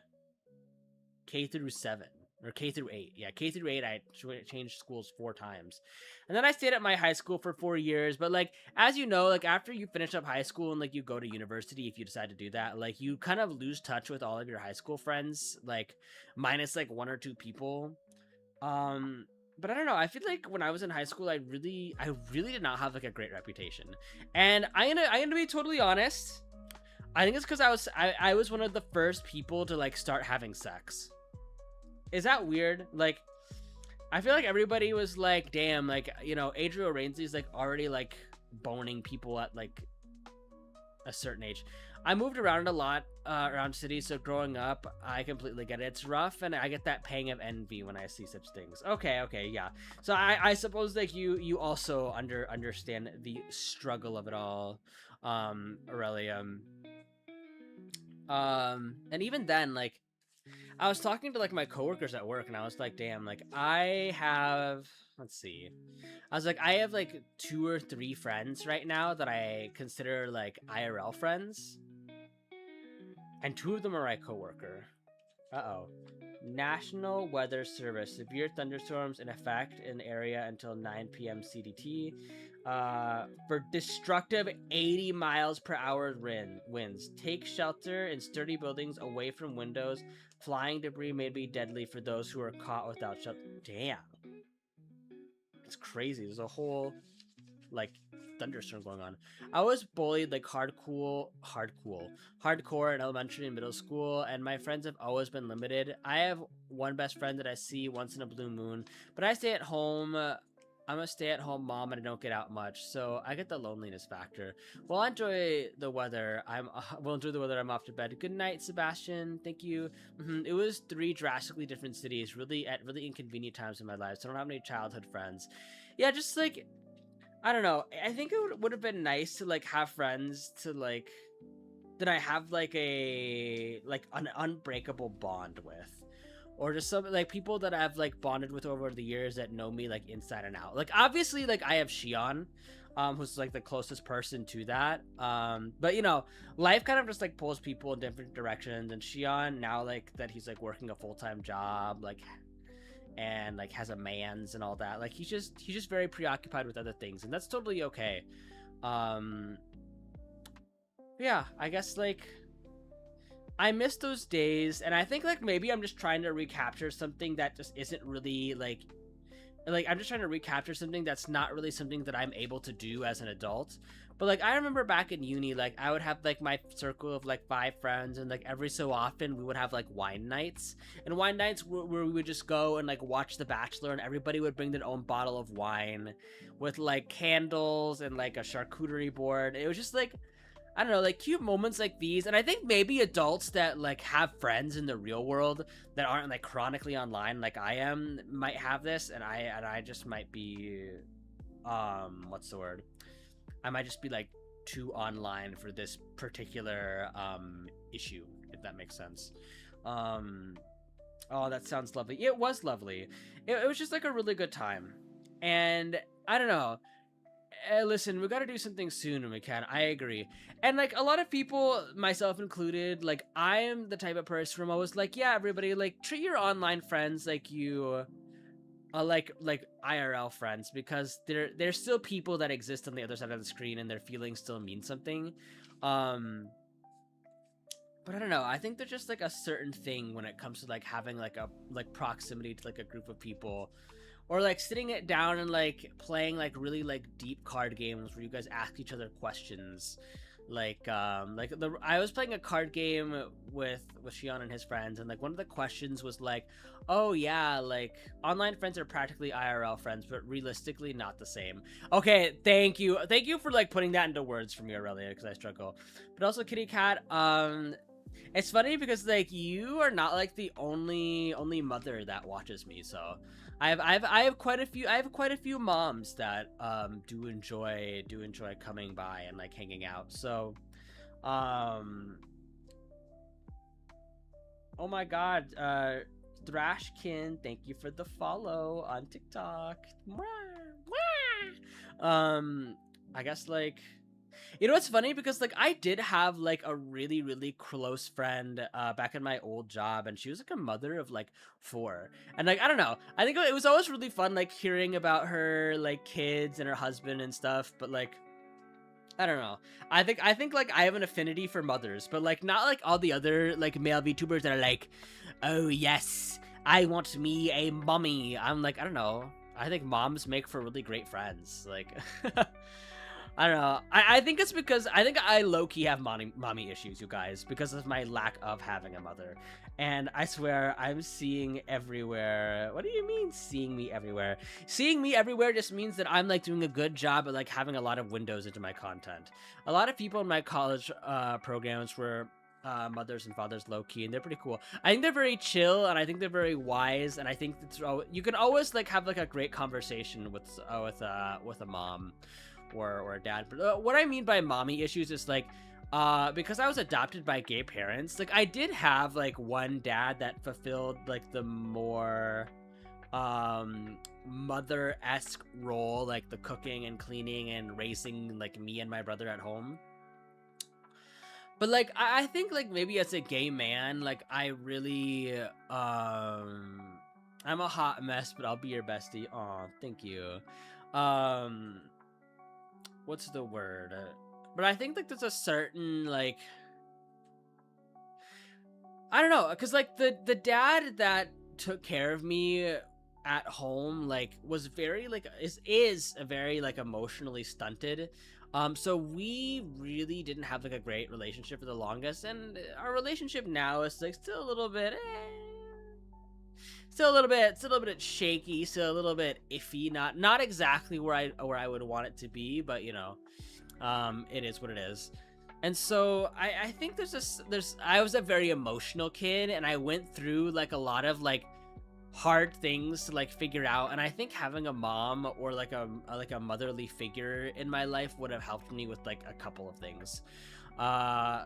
[SPEAKER 1] 7, or K through 8. Yeah, K through 8, I changed schools 4 times. And then I stayed at my high school for 4 years. But, like, as you know, like, after you finish up high school and, like, you go to university, if you decide to do that, like, you kind of lose touch with all of your high school friends, like, minus, like, 1 or 2 people. But I don't know, I feel like when I was in high school, I really did not have, like, a great reputation. And I'm gonna be totally honest. I think it's because I was one of the first people to, like, start having sex. Is that weird? Like, I feel like everybody was like, damn, like, you know, Adriel Rainsley's, like, already, like, boning people at, like, a certain age. I moved around a lot, around cities, so growing up, I completely get it. It's rough, and I get that pang of envy when I see such things. Okay, yeah. So I suppose, like, you also understand the struggle of it all, Aurelia. And even then, like, I was talking to, like, my coworkers at work, and I was like, damn, like, I have, let's see. I was like, I have, like, 2 or 3 friends right now that I consider, like, IRL friends. And 2 of them are my coworker. Uh-oh. National Weather Service. Severe thunderstorms in effect in the area until 9 p.m. CDT. For destructive 80 miles per hour winds. Take shelter in sturdy buildings away from windows. Flying debris may be deadly for those who are caught without shelter. Damn. It's crazy. There's a whole, like, thunderstorm going on. I was bullied, like, hardcore in elementary and middle school, and my friends have always been limited. I have one best friend that I see once in a blue moon, but I stay at home I'm a stay-at-home mom and I don't get out much, so I get the loneliness factor. Well, I enjoy the weather. Will enjoy the weather. I'm off to bed. Good night, Sebastian. Thank you. It was three drastically different cities, really at really inconvenient times in my life. So I don't have any childhood friends. Yeah, just like I don't know. I think it would have been nice to like have friends to like that I have like an unbreakable bond with, or just some like people that I've like bonded with over the years that know me like inside and out. Like obviously like I have Shion, who's like the closest person to that. But you know, life kind of just like pulls people in different directions, and Shion now like that he's like working a full-time job, like and like has a man's and all that. Like he's just very preoccupied with other things, and that's totally okay. Um yeah, I guess like I miss those days, and I think like maybe I'm just trying to recapture something that just isn't really like I'm just trying to recapture something that's not really something that I'm able to do as an adult. But like I remember back in uni, like I would have like my circle of like 5 friends, and like every so often we would have like wine nights, and wine nights where we would just go and like watch The Bachelor, and everybody would bring their own bottle of wine with like candles and like a charcuterie board. It was just like I don't know, like cute moments like these. And I think maybe adults that like have friends in the real world that aren't like chronically online like I am might have this, and I just might be what's the word? I might just be like too online for this particular issue, if that makes sense. Um oh, that sounds lovely. It was lovely. It was just like a really good time. And I don't know, listen, we gotta do something soon when we can. I agree. And like a lot of people, myself included, like I am the type of person where I'm always like, yeah, everybody, like treat your online friends like you like IRL friends, because they're still people that exist on the other side of the screen, and their feelings still mean something. Um but I don't know. I think there's just like a certain thing when it comes to like having like a like proximity to like a group of people, or like sitting it down and like playing like really like deep card games where you guys ask each other questions. Like I was playing a card game with Shion and his friends, and like one of the questions was like, oh yeah, like online friends are practically IRL friends, but realistically not the same. Okay, thank you for like putting that into words for me, Aurelia, because I struggle. But also, Kitty Cat, it's funny because like you are not like the only mother that watches me, so I have quite a few moms that do enjoy coming by and like hanging out. So oh my god, Thrashkin, thank you for the follow on TikTok. I guess like you know what's funny, because like I did have like a really close friend back in my old job, and she was like a mother of like 4, and like I don't know, I think it was always really fun like hearing about her like kids and her husband and stuff. But like I don't know, I think like I have an affinity for mothers, but like not like all the other like male VTubers that are like, oh yes, I want me a mommy. I'm like, I don't know, I think moms make for really great friends. Like I don't know. I think it's because I think I low-key have mommy issues, you guys, because of my lack of having a mother. And I swear I'm seeing everywhere. What do you mean seeing me everywhere? Seeing me everywhere just means that I'm like doing a good job at like having a lot of windows into my content. A lot of people in my college programs were mothers and fathers low-key, and they're pretty cool. I think they're very chill, and I think they're very wise, and I think that's, you can always like have like a great conversation with a mom or a dad. But what I mean by mommy issues is like because I was adopted by gay parents, like I did have like one dad that fulfilled like the more mother-esque role, like the cooking and cleaning and raising like me and my brother at home. But like I think like maybe as a gay man, like I really I'm a hot mess, but I'll be your bestie. Aw, thank you. um what's the word? But I think like there's a certain like I don't know, because like the dad that took care of me at home like was very like is a very like emotionally stunted. So we really didn't have like a great relationship for the longest, and our relationship now is like still a little bit still a little bit shaky, still a little bit iffy. Not exactly where I would want it to be, but it is what it is. And so I think there's I was a very emotional kid, and I went through like a lot of like hard things to like figure out, and I think having a mom or like a motherly figure in my life would have helped me with like a couple of things. uh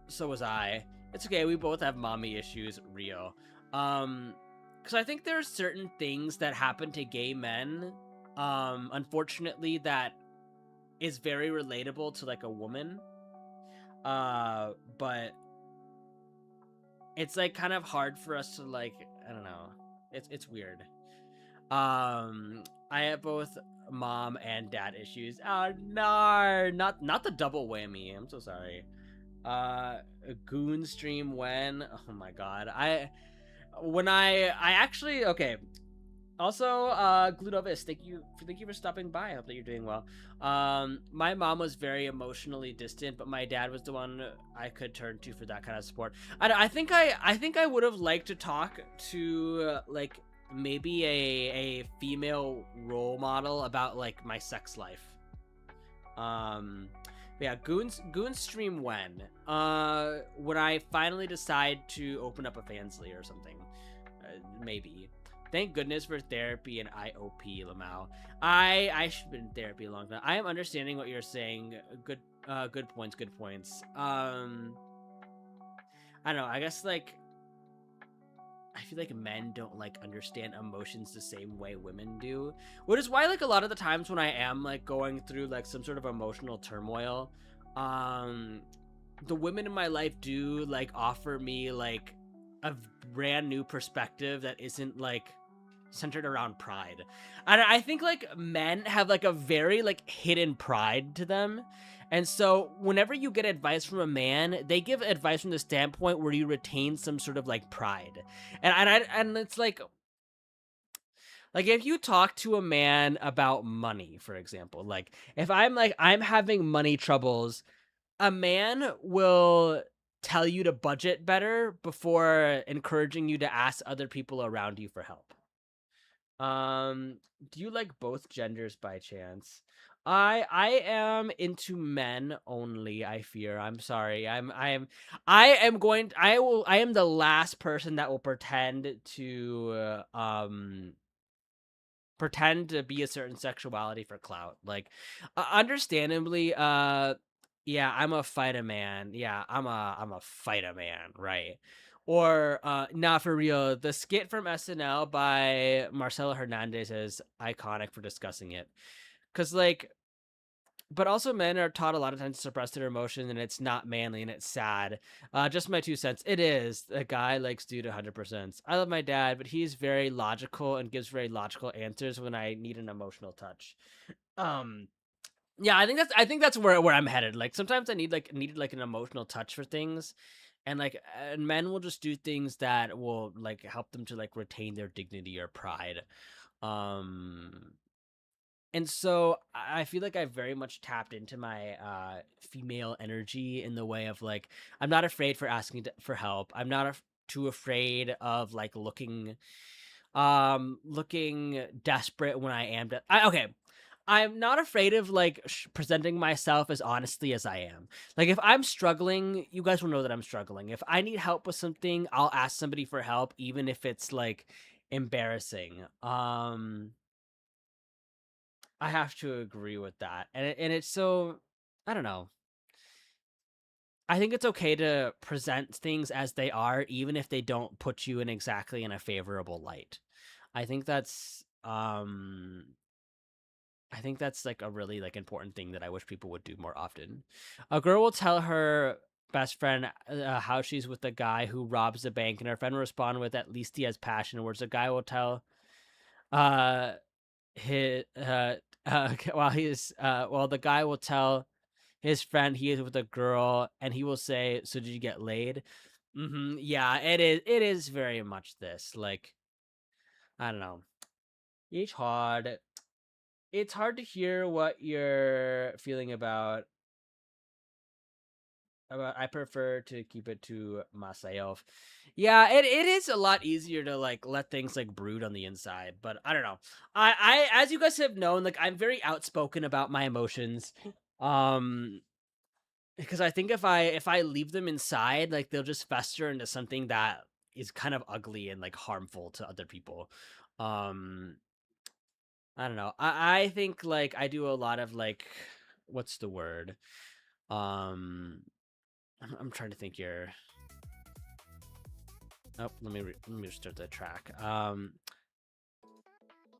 [SPEAKER 1] so was I. It's okay, we both have mommy issues, Rio. Because I think there are certain things that happen to gay men, unfortunately, that is very relatable to like a woman. But it's like kind of hard for us to like, I don't know. It's weird. I have both mom and dad issues. Oh no, not the double whammy. I'm so sorry. Goon stream when? Oh my god. I actually okay. Also, Gludovis, thank you for stopping by. I hope that you're doing well. My mom was very emotionally distant, but my dad was the one I could turn to for that kind of support. I think I would have liked to talk to like maybe a female role model about like my sex life. Um, yeah, Goons stream when? When I finally decide to open up a Fansly or something, maybe. Thank goodness for therapy and IOP, Lamau. I should have been in therapy a long time. I am understanding what you're saying. Good points. Good points. I don't know. I guess like I feel like men don't like understand emotions the same way women do, which is why like a lot of the times when I am like going through like some sort of emotional turmoil, um, the women in my life do like offer me like a brand new perspective that isn't like centered around pride. And I think like men have like a very like hidden pride to them. And so whenever you get advice from a man, they give advice from the standpoint where you retain some sort of like pride. And it's like if you talk to a man about money, for example, like if I'm having money troubles, a man will tell you to budget better before encouraging you to ask other people around you for help. Do you like both genders by chance? I am into men only, I fear. I'm sorry. I am the last person that will pretend to be a certain sexuality for clout. Like understandably, yeah, I'm a fight a man. Yeah, I'm a fight a man, right? Or not for real. The skit from SNL by Marcelo Hernandez is iconic for discussing it. Cause like but also men are taught a lot of times to suppress their emotion, and it's not manly and it's sad. Just my 2 cents. It is. A guy likes dude 100%. I love my dad, but he's very logical and gives very logical answers when I need an emotional touch. Um, yeah, I think that's where I'm headed. Like sometimes I needed like an emotional touch for things, and men will just do things that will like help them to like retain their dignity or pride. Um, and so I feel like I've very much tapped into my female energy in the way of like I'm not afraid for asking for help. I'm not too afraid of like looking desperate when I am. Okay, I'm not afraid of like presenting myself as honestly as I am. Like if I'm struggling, you guys will know that I'm struggling. If I need help with something, I'll ask somebody for help, even if it's like embarrassing. I have to agree with that. And it's so I don't know. I think it's okay to present things as they are even if they don't put you in exactly in a favorable light. I think that's I think that's like a really like important thing that I wish people would do more often. A girl will tell her best friend how she's with a guy who robs a bank, and her friend will respond with, "At least he has passion." Whereas a guy will tell uh his while the guy will tell his friend he is with a girl, and he will say, "So did you get laid?" Yeah, it is very much this like I don't know. It's hard. It's hard to hear what you're feeling about I prefer to keep it to myself. Yeah, it is a lot easier to like let things like brood on the inside, but I don't know. I as you guys have known, like I'm very outspoken about my emotions. Um because I think if I leave them inside, like they'll just fester into something that is kind of ugly and like harmful to other people. Um I don't know. I think like I do a lot of like what's the word? Um I'm trying to think here. Oh, let me restart the track. I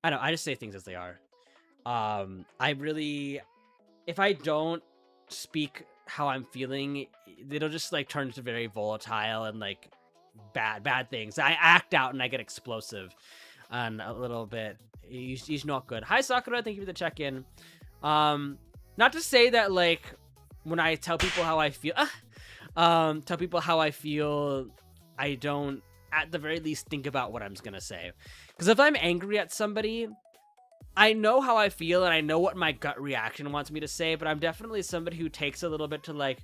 [SPEAKER 1] don't. I just say things as they are. I really, if I don't speak how I'm feeling, it'll just like turn into very volatile and like bad things. I act out and I get explosive, and a little bit. He's not good. Hi Sakura, thank you for the check in. Um, Not to say that like when I tell people how I feel, tell people how I feel, I don't at the very least think about what I'm gonna say. Because if I'm angry at somebody, I know how I feel and I know what my gut reaction wants me to say, but I'm definitely somebody who takes a little bit to like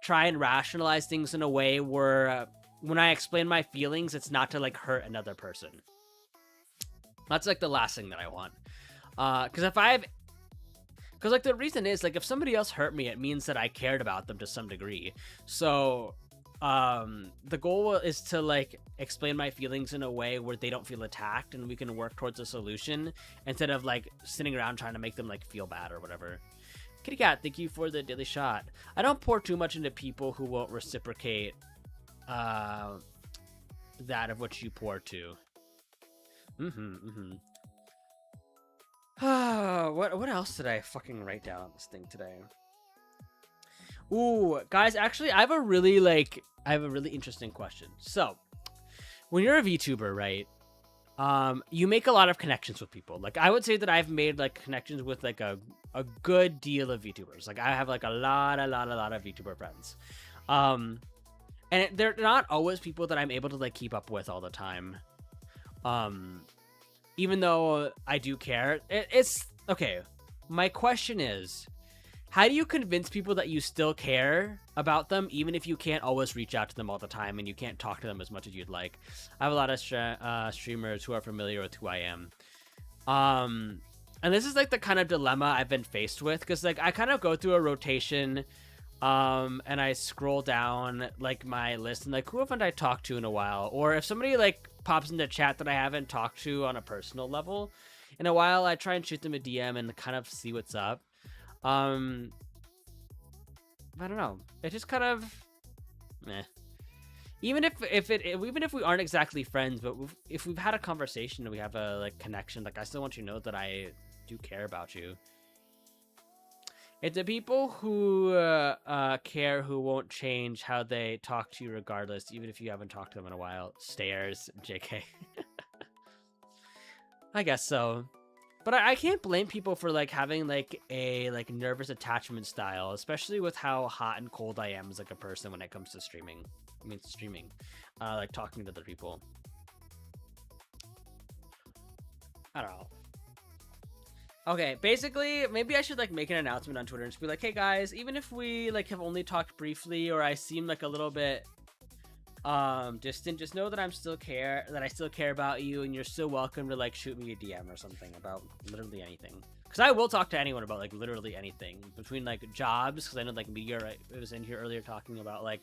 [SPEAKER 1] try and rationalize things in a way where when I explain my feelings, it's not to like hurt another person. That's like the last thing that I want. Because if I've Because, like, the reason is, like, if somebody else hurt me, it means that I cared about them to some degree. So, the goal is to, like, explain my feelings in a way where they don't feel attacked and we can work towards a solution instead of, like, sitting around trying to make them, like, feel bad or whatever. Kitty Cat, thank you for the daily shot. I don't pour too much into people who won't reciprocate, that of which you pour to. What else did I fucking write down on this thing today? Ooh, guys, actually, I have a really interesting question. So, when you're a VTuber, right? You make a lot of connections with people. Like, I would say that I've made like connections with like a good deal of VTubers. Like, I have like a lot of VTuber friends. And they're not always people that I'm able to like keep up with all the time. Even though I do care, it's okay. My question is, how do you convince people that you still care about them, even if you can't always reach out to them all the time and you can't talk to them as much as you'd like? I have a lot of streamers who are familiar with who I am. And this is like the kind of dilemma I've been faced with, because like I kind of go through a rotation, and I scroll down like my list and like who haven't I talked to in a while, or if somebody like pops into chat that I haven't talked to on a personal level in a while, I try and shoot them a DM and kind of see what's up. I don't know. It just kind of, meh. Even if we aren't exactly friends, but if we've had a conversation and we have a like connection, like I still want you to know that I do care about you. It's the people who care who won't change how they talk to you regardless, even if you haven't talked to them in a while. Stairs, JK. I guess so. But I can't blame people for like having like a like nervous attachment style, especially with how hot and cold I am as like a person when it comes to streaming. I mean streaming. Like talking to other people. I don't know. Okay, basically, maybe I should like make an announcement on Twitter and just be like, hey guys, even if we like have only talked briefly or I seem like a little bit distant, just know that I still care about you and you're still welcome to like shoot me a DM or something about literally anything. Because I will talk to anyone about like literally anything between like jobs, because I know like Meteor was in here earlier talking about like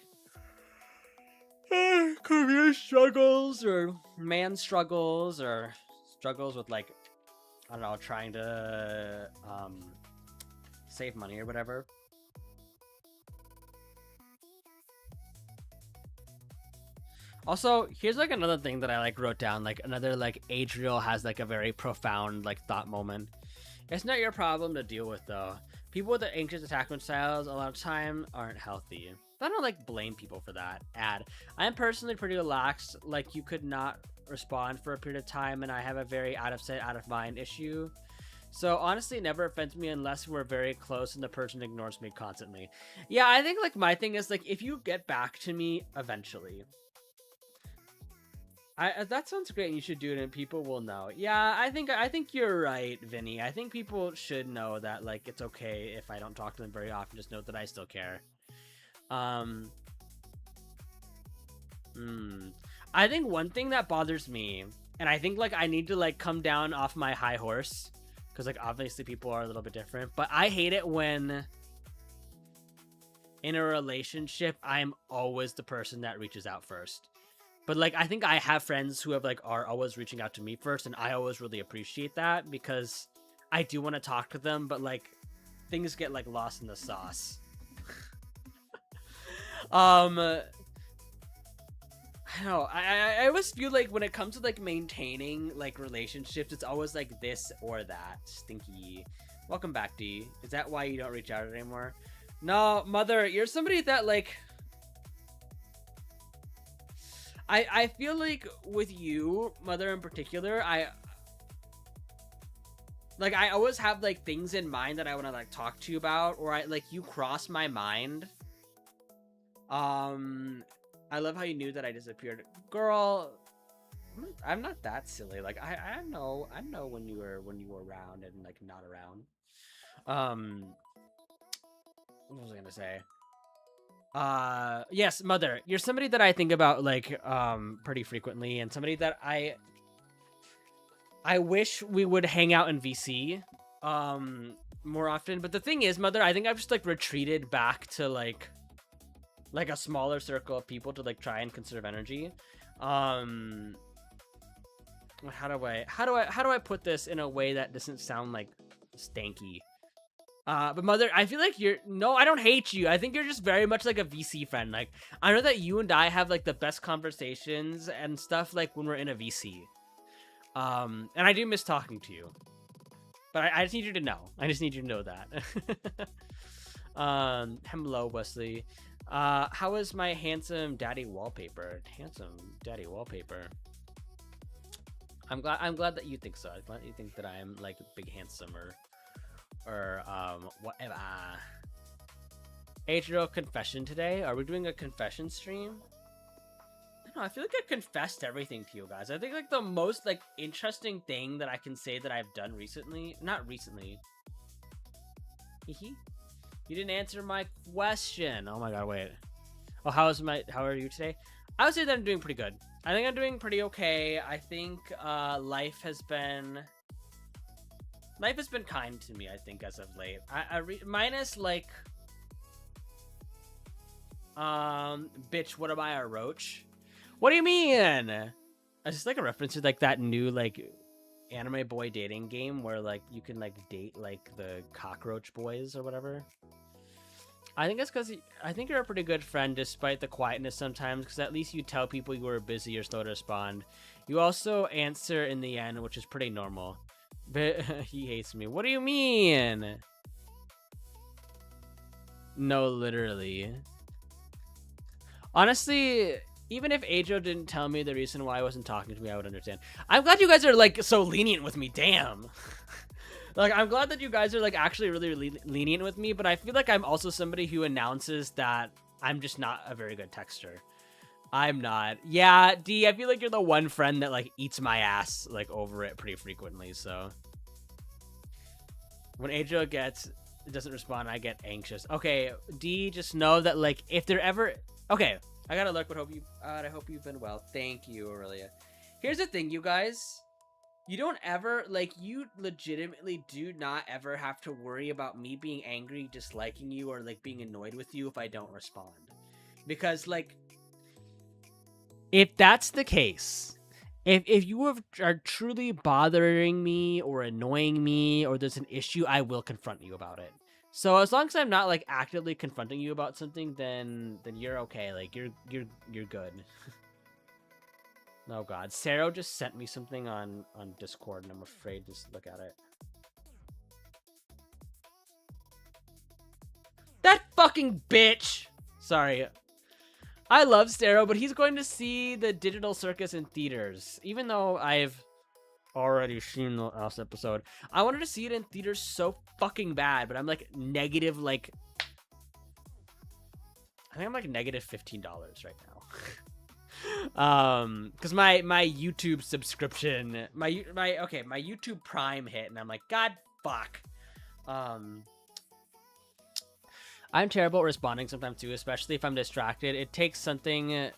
[SPEAKER 1] career struggles or man struggles or struggles with like, I don't know, trying to save money or whatever. Also, here's like another thing that I like wrote down, like another like Adriel has like a very profound like thought moment. It's not your problem to deal with though. People with the anxious attachment styles a lot of time aren't healthy. I don't like blame people for that. I am personally pretty relaxed, like you could not respond for a period of time, and I have a very out of sight, out of mind issue. So honestly, it never offends me unless we're very close and the person ignores me constantly. Yeah, I think like my thing is like if you get back to me eventually, that sounds great and you should do it and people will know. Yeah, I think you're right, Vinny. I think people should know that like it's okay if I don't talk to them very often. Just know that I still care. Um, I think one thing that bothers me, and I think like I need to like come down off my high horse, because like obviously people are a little bit different, but I hate it when in a relationship I'm always the person that reaches out first. But like I think I have friends who have like are always reaching out to me first, and I always really appreciate that because I do want to talk to them, but like things get like lost in the sauce. I don't know. I always feel like when it comes to like maintaining like relationships, it's always like this or that. Stinky. Welcome back, D. Is that why you don't reach out anymore? No, Mother, you're somebody that like I feel like with you, Mother in particular, I always have like things in mind that I want to like talk to you about, or I like you cross my mind. I love how you knew that I disappeared. Girl, I'm not that silly. Like I know when you were around and like not around. What was I gonna say? Yes, Mother, you're somebody that I think about like pretty frequently, and somebody that I wish we would hang out in VC more often. But the thing is, Mother, I think I've just like retreated back to like a smaller circle of people to like try and conserve energy. How do I put this in a way that doesn't sound like stanky? But Mother, I feel like I don't hate you. I think you're just very much like a VC friend. Like I know that you and I have like the best conversations and stuff like when we're in a VC. And I do miss talking to you. But I just need you to know. I just need you to know that. Hello, Wesley. How is my handsome daddy wallpaper? Handsome daddy wallpaper. I'm glad that you think so. I'm glad you think that I am like big handsome or whatever. Adriel confession today. Are we doing a confession stream? I don't know, I feel like I confessed everything to you guys. I think like the most like interesting thing that I can say that I've done recently, not recently. You didn't answer my question. Oh my god, wait. Oh, how are you today? I would say that I'm doing pretty good. I think I'm doing pretty okay. I think life has been kind to me, I think, as of late. Minus like bitch, what am I, a roach? What do you mean? It's just like a reference to like that new like anime boy dating game where like you can like date like the cockroach boys or whatever. I think it's because I think you're a pretty good friend despite the quietness sometimes, because at least you tell people you are busy or slow to respond. You also answer in the end, which is pretty normal. But he hates me. What do you mean? No, literally. Honestly, even if Ajo didn't tell me the reason why I wasn't talking to me, I would understand. I'm glad you guys are like so lenient with me. Damn. Like, I'm glad that you guys are like actually really lenient with me, but I feel like I'm also somebody who announces that I'm just not a very good texter. I'm not. Yeah, D, I feel like you're the one friend that like eats my ass like over it pretty frequently, so. When Ajo doesn't respond, I get anxious. Okay, D, just know that like if they're ever okay, I gotta look, but I hope you've been well. Thank you, Aurelia. Here's the thing, you guys. You don't ever, like, you legitimately do not ever have to worry about me being angry, disliking you, or, like, being annoyed with you if I don't respond. Because, like, if that's the case, if you are truly bothering me or annoying me or there's an issue, I will confront you about it. So as long as I'm not, like, actively confronting you about something, then you're okay. Like, you're good. Oh god, Sarah just sent me something on Discord and I'm afraid to look at it. That fucking bitch! Sorry. I love Sarah, but he's going to see the Digital Circus in theaters. Even though I've already seen the last episode. I wanted to see it in theaters so fucking bad, but I'm like negative, like... I think I'm like negative $15 right now. Because my YouTube subscription, my YouTube Prime hit, and I'm like, god fuck. I'm terrible at responding sometimes too, especially if I'm distracted. It takes something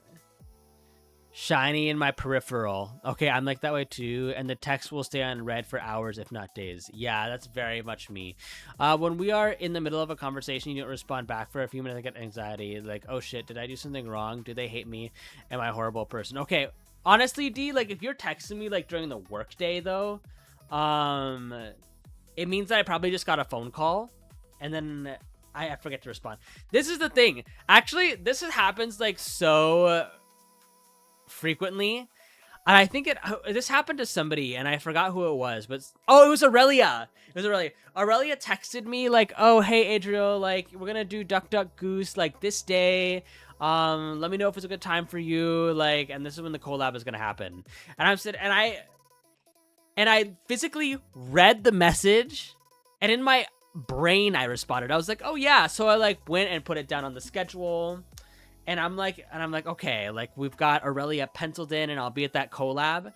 [SPEAKER 1] shiny in my peripheral. Okay, I'm like that way too, and the text will stay on red for hours, if not days. Yeah, that's very much me. When we are in the middle of a conversation, you don't respond back for a few minutes, I get anxiety. Like, oh shit, did I do something wrong? Do they hate me? Am I a horrible person? Okay, honestly, D, like if you're texting me like during the workday though, it means that I probably just got a phone call, and then I forget to respond. This is the thing. Actually, this happens like so frequently, and I think this happened to somebody, and I forgot who it was, but it was Aurelia. Aurelia texted me like, "Oh, hey Adriel, like we're gonna do Duck Duck Goose like this day. Let me know if it's a good time for you. Like, and this is when the collab is gonna happen." And I'm sitting, and I physically read the message, and in my brain I responded. I was like, "Oh yeah," so I like went and put it down on the schedule. And I'm like, okay, like we've got Aurelia penciled in, and I'll be at that collab.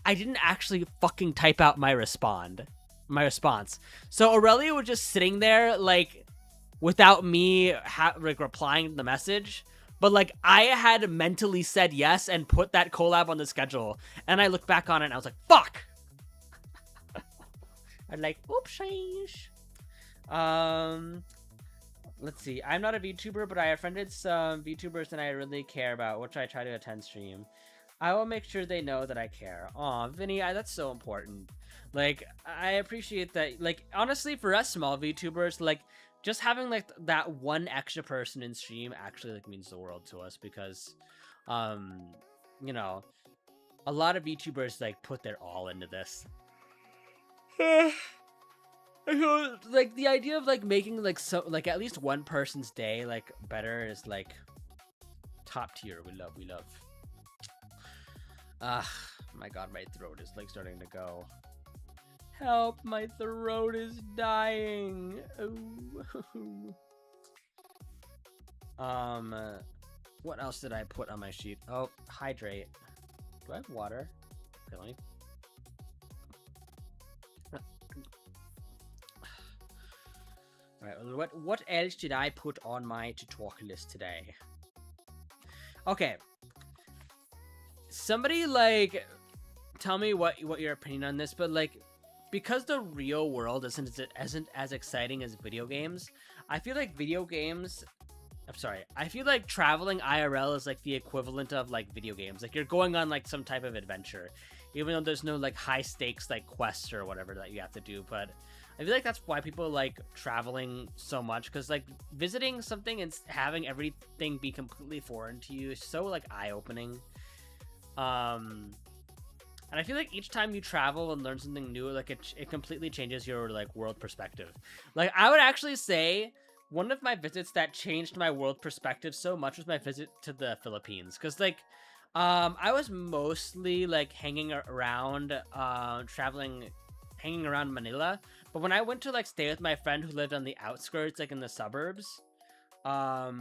[SPEAKER 1] I didn't actually fucking type out my response. So Aurelia was just sitting there, like, without me like replying to the message. But like I had mentally said yes and put that collab on the schedule, and I looked back on it and I was like, fuck. I'm like, oopsies. Let's see. I'm not a VTuber, but I have friended some VTubers that I really care about, which I try to attend stream. I will make sure they know that I care. Aw, Vinny, that's so important. Like, I appreciate that. Like, honestly, for us small VTubers, like, just having, like, that one extra person in stream actually, like, means the world to us because, you know, a lot of VTubers, like, put their all into this. Like the idea of like making like like at least one person's day like better is like top tier. We love. My god, my throat is like starting to go. Help, my throat is dying. Ooh. What else did I put on my sheet? Oh, hydrate. Do I have water? Okay, let me. Alright, what else did I put on my to talk list today? Okay. Somebody like tell me what your opinion on this, but like because the real world isn't as exciting as video games, I feel like I feel like traveling IRL is like the equivalent of like video games. Like you're going on like some type of adventure, even though there's no like high stakes like quests or whatever that you have to do. But I feel like that's why people like traveling so much, because like visiting something and having everything be completely foreign to you is so like eye-opening. And I feel like each time you travel and learn something new, like it completely changes your like world perspective. Like I would actually say one of my visits that changed my world perspective so much was my visit to the Philippines, because like I was mostly like hanging around Manila, but when I went to like stay with my friend who lived on the outskirts, like in the suburbs, I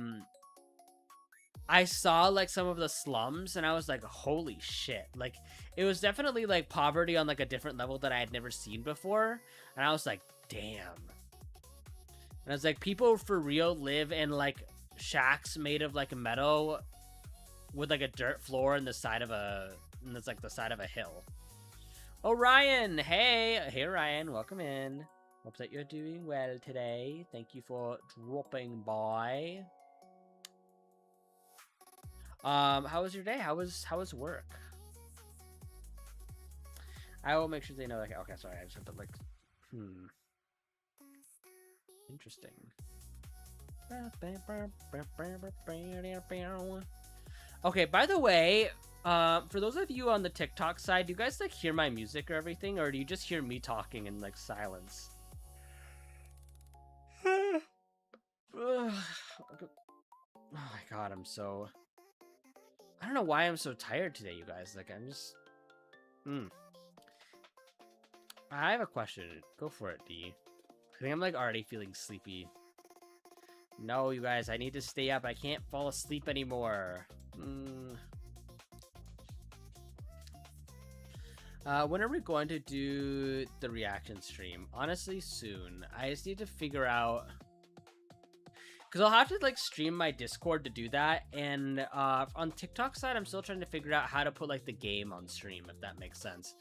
[SPEAKER 1] saw like some of the slums and I was like, holy shit. Like it was definitely like poverty on like a different level that I had never seen before, and I was like, damn. And I was like, people for real live in like shacks made of like metal with like a dirt floor in the side of and it's like the side of a hill. Oh, Ryan. Hey Ryan, welcome in. Hope that you're doing well today. Thank you for dropping by. How was your day? How was work? I will make sure they know. Like, okay, sorry, I just have to like, interesting. Okay, by the way, for those of you on the TikTok side, do you guys like hear my music or everything, or do you just hear me talking in like silence? Oh my god, I don't know why I'm so tired today, you guys. Like, I'm just... I have a question. Go for it, D. I think I'm, like, already feeling sleepy. No, you guys, I need to stay up. I can't fall asleep anymore. When are we going to do the reaction stream? Honestly, soon. I just need to figure out... because I'll have to like stream my Discord to do that, and on TikTok side, I'm still trying to figure out how to put like the game on stream, if that makes sense.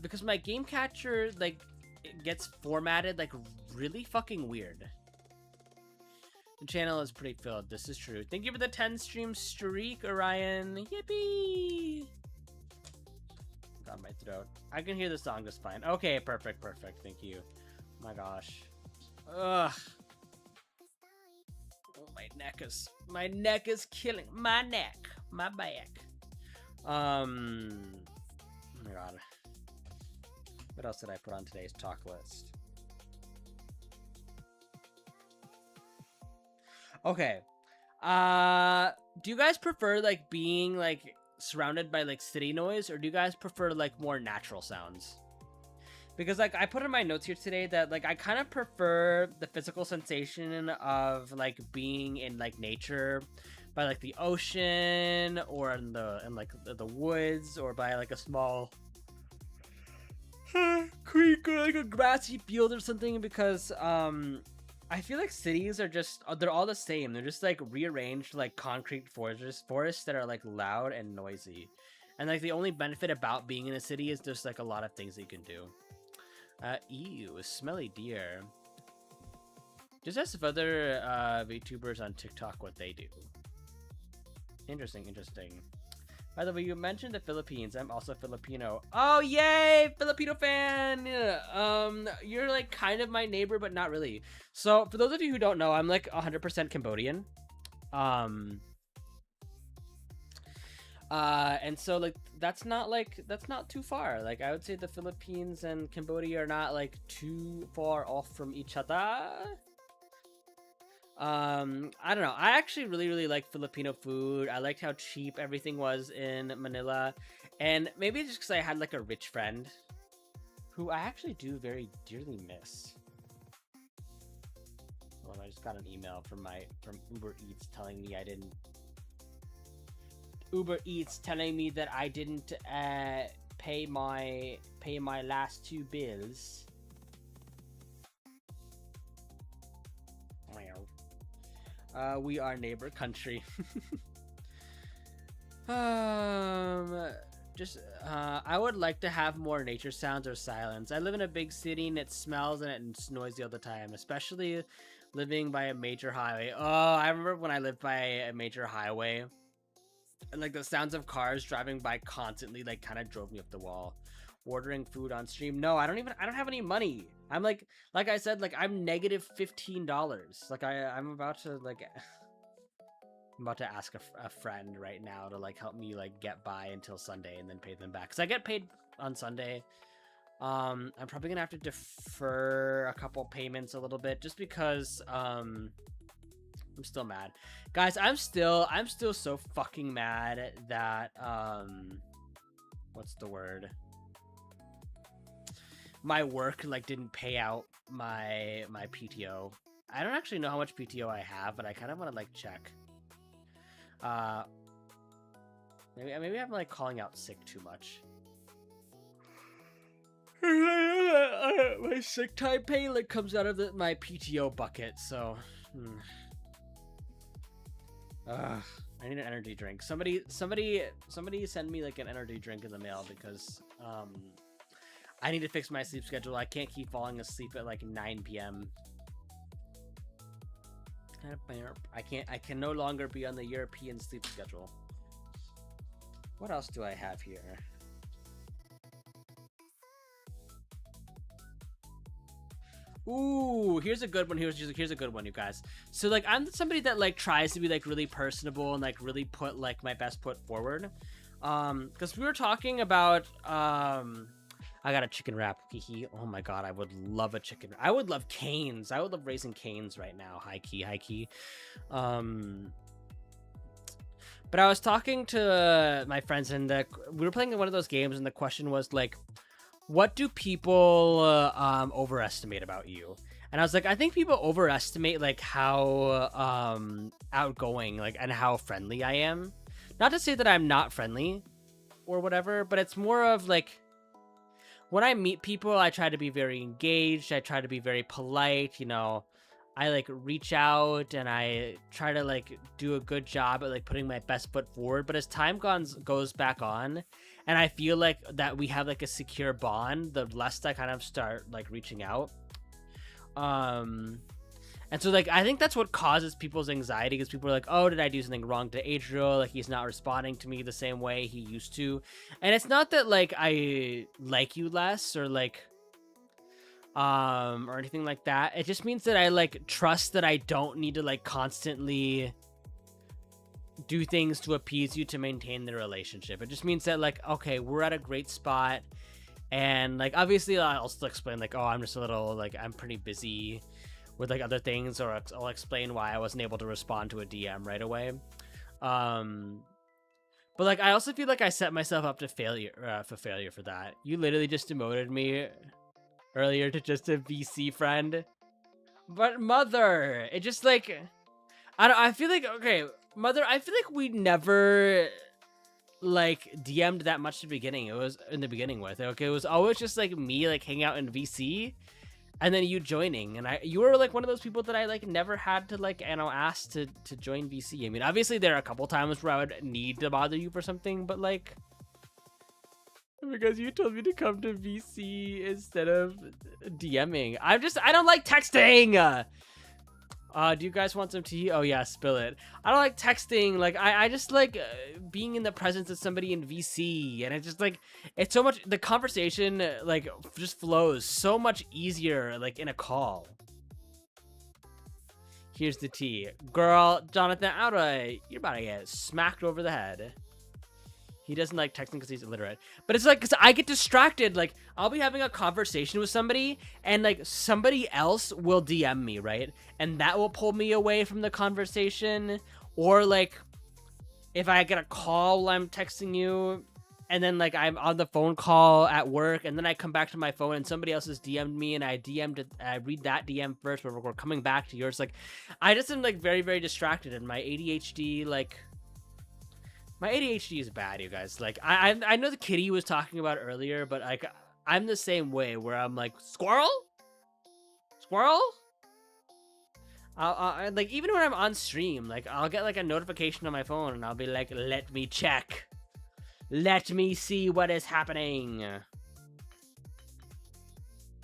[SPEAKER 1] Because my game catcher like it gets formatted like really fucking weird. The channel is pretty filled. This is true. Thank you for the 10 stream streak, Orion. Yippee! Got my throat. I can hear the song just fine. Okay, perfect. Thank you. Oh my gosh. Ugh. Oh, my neck is killing. My neck. My back. Oh my god. What else did I put on today's talk list? Okay. Do you guys prefer like being like surrounded by like city noise, or do you guys prefer like more natural sounds? Because like I put in my notes here today that like I kind of prefer the physical sensation of like being in like nature, by like the ocean, or in like the woods, or by like a small creek, or like a grassy field or something, because I feel like cities are just, they're all the same. They're just like rearranged like concrete forests that are like loud and noisy. And like the only benefit about being in a city is just like a lot of things that you can do. Ew, smelly deer. Just ask if other VTubers on TikTok what they do. Interesting. By the way, you mentioned the Philippines. I'm also Filipino. Oh, yay! Filipino fan! You're like kind of my neighbor, but not really. So, for those of you who don't know, I'm like 100% Cambodian. And so like that's not too far. Like I would say the Philippines and Cambodia are not like too far off from each other. I don't know. I actually really like Filipino food. I liked how cheap everything was in Manila, and maybe just because I had like a rich friend who I actually do very dearly miss. Well, I just got an email from Uber Eats telling me that I didn't pay my last 2 bills. We are neighbor country. I would like to have more nature sounds or silence. I live in a big city and it smells and it's noisy all the time, especially living by a major highway. Oh, I remember when I lived by a major highway, and like the sounds of cars driving by constantly like kind of drove me up the wall. Ordering food on stream? No, I don't have any money. I'm like I said, like I'm negative $15. Like I'm about to ask a friend right now to like help me like get by until Sunday and then pay them back, because I get paid on Sunday. I'm probably gonna have to defer a couple payments a little bit, just because I'm still mad, guys. I'm still so fucking mad that what's the word? My work like didn't pay out my PTO. I don't actually know how much PTO I have, but I kind of want to like check. Maybe I'm like calling out sick too much. My sick time pay like comes out of my PTO bucket, so I need an energy drink. Somebody send me like an energy drink in the mail, because I need to fix my sleep schedule. I can't keep falling asleep at like 9 p.m. I can no longer be on the European sleep schedule. What else do I have here? Ooh, here's a good one. Here's a good one, you guys. So like I'm somebody that like tries to be like really personable and like really put like my best foot forward. Because we were talking about I got a chicken wrap. Oh my god, I would love a chicken. I would love canes. I would love Raising Canes right now. High key. But I was talking to my friends, and we were playing one of those games, and the question was like, what do people overestimate about you? And I was like, I think people overestimate like how outgoing like and how friendly I am. Not to say that I'm not friendly or whatever, but it's more of like, when I meet people, I try to be very engaged. I try to be very polite, you know. I like reach out and I try to like do a good job at like putting my best foot forward. But as time goes back on, and I feel like that we have like a secure bond, the less I kind of start like reaching out. And so like I think that's what causes people's anxiety, because people are like, oh, did I do something wrong to Adriel? Like he's not responding to me the same way he used to. And it's not that like I like you less or like or anything like that. It just means that I like trust that I don't need to like constantly do things to appease you to maintain the relationship. It just means that like, okay, we're at a great spot, and like obviously I'll still explain like, oh, I'm just a little like, I'm pretty busy with like other things, or I'll explain why I wasn't able to respond to a DM right away. But like I also feel like I set myself up to failure for that. You literally just demoted me earlier to just a VC friend. But Mother, it just like I feel like, okay, Mother, I feel like we never like DM'd that much in the beginning. It was in the beginning with, okay, it was always just like me like hanging out in VC, and then you joining, and you were like one of those people that I like never had to like, you know, ask to join VC. I mean, obviously there are a couple times where I would need to bother you for something, but like, because you told me to come to VC instead of DMing. I don't like texting. Do you guys want some tea? Oh yeah, spill it. I don't like texting. Like I just like being in the presence of somebody in VC, and it's just like, it's so much, the conversation like just flows so much easier like in a call. Here's the tea. Girl, Jonathan, you're about to get smacked over the head. He doesn't like texting because he's illiterate. But it's like, because I get distracted. Like, I'll be having a conversation with somebody, and like somebody else will DM me, right? And that will pull me away from the conversation. Or like, if I get a call while I'm texting you, and then like I'm on the phone call at work, and then I come back to my phone and somebody else has DM'd me, and I read that DM first, but we're coming back to yours. Like, I just am like very, very distracted, and my ADHD, like, my ADHD is bad, you guys. Like, I know the kitty was talking about earlier, but like, I'm the same way where I'm like, squirrel? I'll like, even when I'm on stream, like, I'll get like a notification on my phone and I'll be like, let me check. Let me see what is happening. Oh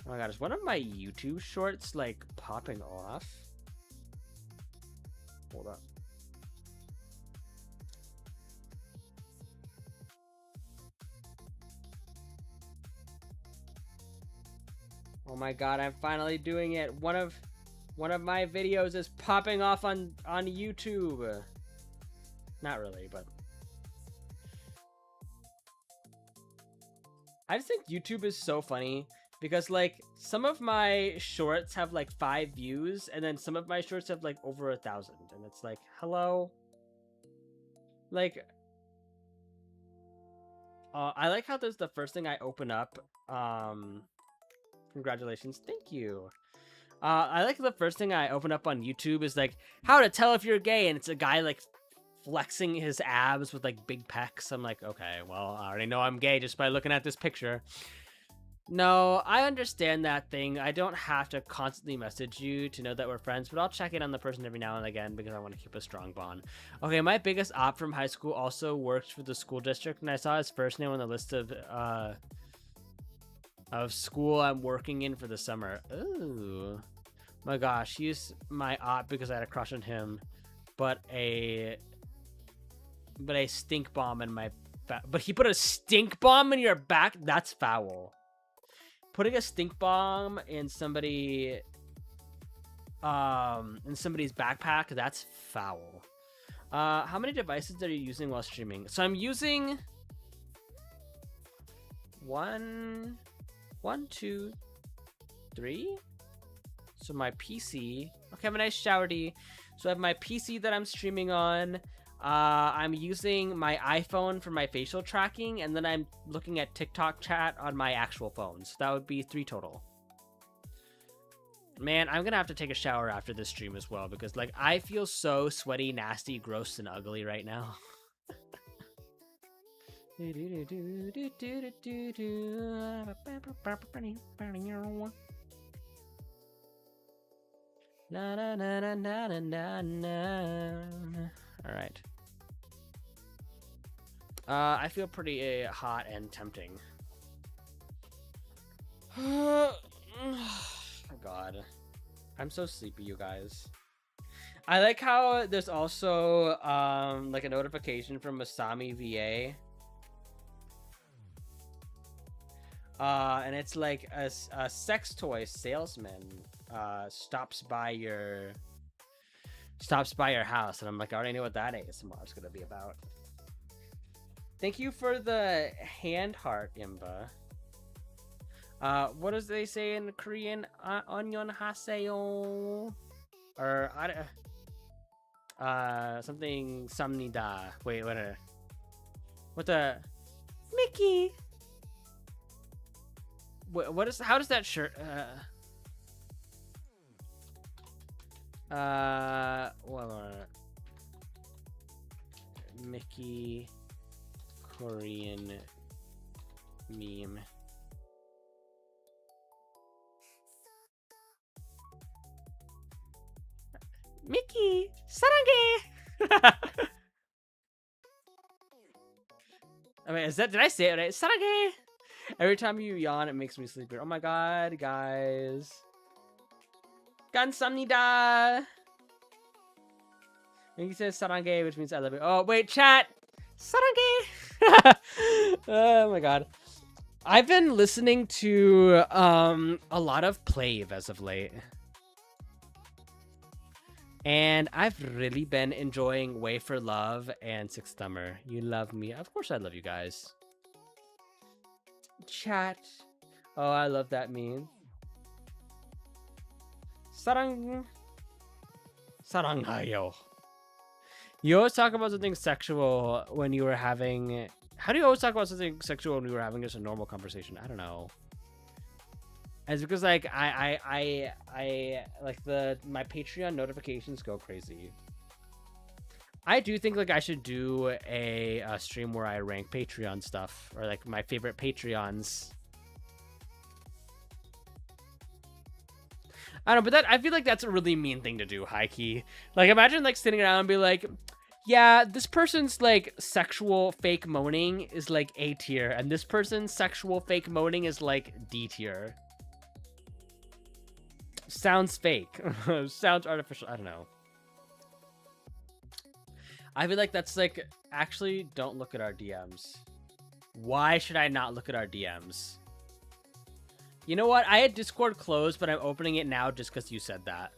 [SPEAKER 1] my god, is one of my YouTube shorts like popping off? Hold up. Oh my god, I'm finally doing it. One of my videos is popping off on YouTube. Not really, but I just think YouTube is so funny because like some of my shorts have like 5 views, and then some of my shorts have like over 1,000, and it's like, hello? Like, I like how there's the first thing I open up. Congratulations, thank you. I like the first thing I open up on YouTube is like, how to tell if you're gay, and it's a guy like flexing his abs with like big pecs. I'm like, okay, well, I already know I'm gay just by looking at this picture. No, I understand that thing. I don't have to constantly message you to know that we're friends, but I'll check in on the person every now and again because I want to keep a strong bond. Okay, my biggest op from high school also worked for the school district, and I saw his first name on the list of school I'm working in for the summer. Ooh. My gosh, he's my op because I had a crush on him, but a stink bomb in my but he put a stink bomb in your back? That's foul. Putting a stink bomb in somebody's backpack, that's foul. How many devices are you using while streaming? So I'm using one, two, three. So my PC. Okay, I have a nice shower-y. So I have my PC that I'm streaming on. I'm using my iPhone for my facial tracking, and then I'm looking at TikTok chat on my actual phone. So that would be 3 total. Man, I'm gonna have to take a shower after this stream as well, because like I feel so sweaty, nasty, gross, and ugly right now. Na na na na na na na na. All right. I feel pretty hot and tempting. Oh God, I'm so sleepy, you guys. I like how there's also like a notification from Masami VA. And it's like a sex toy salesman stops by your house, and I'm like, I already know what that ASMR is gonna be about. Thank you for the hand heart, Imba. What does they say in Korean? Onion haseyo, or something samnida. Wait, what the Mickey? What is? How does that shirt? What? Mickey Korean meme. Mickey 사랑해. I mean, did I say it right? 사랑해. Every time you yawn, it makes me sleepy. Oh my God, guys. 감사합니다. He says 사랑해, which means I love you. Oh wait, chat. 사랑해. Oh my God. I've been listening to a lot of Plave as of late. And I've really been enjoying Way for Love and Sixth Summer. You love me. Of course I love you guys. Chat. Oh, I love that meme. 사랑하요. You always talk about something sexual when you were having... How do you always talk about something sexual when we were having just a normal conversation? I don't know. It's because like I like my Patreon notifications go crazy. I do think like I should do a stream where I rank Patreon stuff, or like my favorite Patreons. I don't know, but I feel like that's a really mean thing to do, high key. Like imagine like sitting around and be like, yeah, this person's like sexual fake moaning is like A tier, and this person's sexual fake moaning is like D tier. Sounds fake. Sounds artificial. I don't know. I feel like that's like, actually don't look at our DMs. Why should I not look at our DMs? You know what? I had Discord closed, but I'm opening it now just because you said that.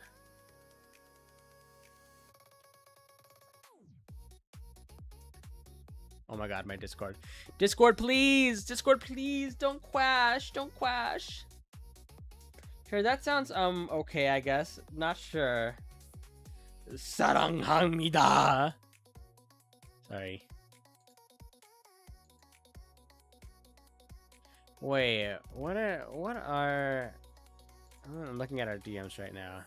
[SPEAKER 1] Oh my God, my Discord. Discord, please! Discord, please! Don't quash! Don't quash! Sure, that sounds, okay, I guess. Not sure. 사랑합니다. Sorry. Wait, what are... I'm looking at our DMs right now.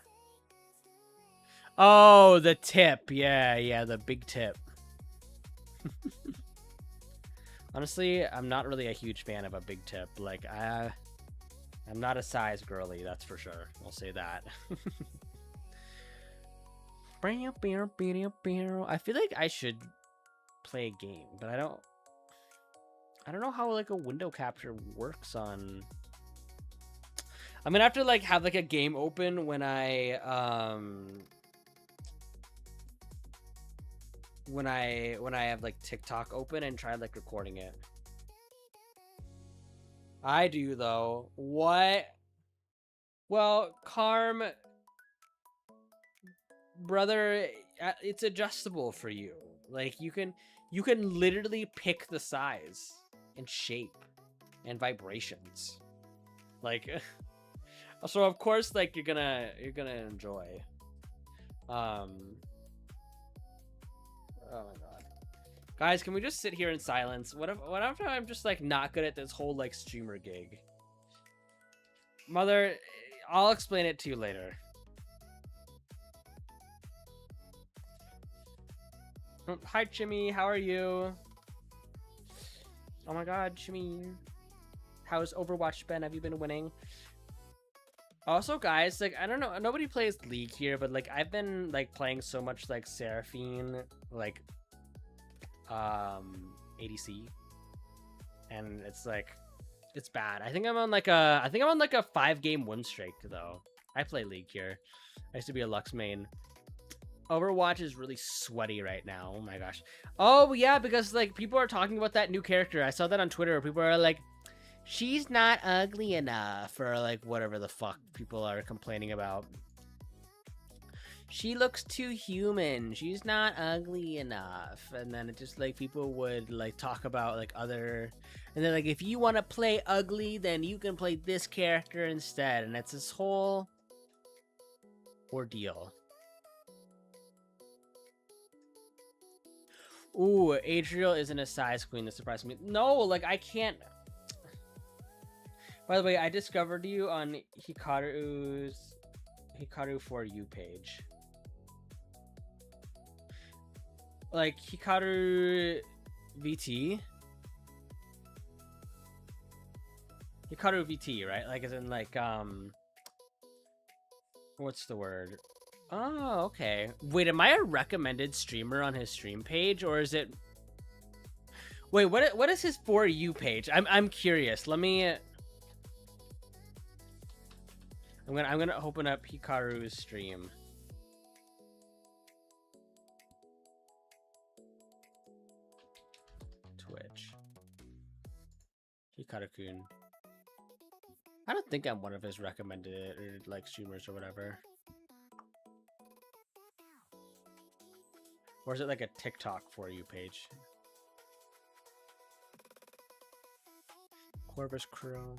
[SPEAKER 1] Oh, the tip. Yeah, the big tip. Honestly, I'm not really a huge fan of a big tip. Like, I'm not a size girly, that's for sure. I'll say that. I feel like I should play a game, but I don't know how like a window capture works on... I'm gonna have to like have like a game open when I have like TikTok open and try like recording it. I do though. What? Well, Carm, brother, it's adjustable for you. Like you can literally pick the size and shape and vibrations. Like so of course like you're gonna enjoy. Oh my God. Guys, can we just sit here in silence? What if I'm just like not good at this whole like streamer gig? Mother, I'll explain it to you later. Hi Chimmy, how are you? Oh my God, Chimmy. How's Overwatch been? Have you been winning? Also, guys, like, I don't know, nobody plays League here, but like I've been like playing so much like Seraphine, like ADC, and it's like it's bad. I think I'm on like a 5-game win streak though. I play League here. I used to be a Lux main. Overwatch is really sweaty right now. Oh my gosh. Oh yeah, because like people are talking about that new character. I saw that on Twitter. People are like, she's not ugly enough, or like whatever the fuck people are complaining about. She looks too human. She's not ugly enough. And then it just like people would like talk about like other, and then like if you want to play ugly, then you can play this character instead. And it's this whole ordeal. Ooh, Adriel isn't a size queen. That surprised me. No, like I can't. By the way, I discovered you on Hikaru For You page. Like Hikaru VT. Hikaru VT, right? Like as in like what's the word? Oh, okay. Wait, am I a recommended streamer on his stream page, or is it? Wait, what is his For You page? I'm curious. Let me. I'm gonna open up Hikaru's stream. Twitch. Hikaru-kun. I don't think I'm one of his recommended or like streamers or whatever. Or is it like a TikTok For You page? Corvus Crow.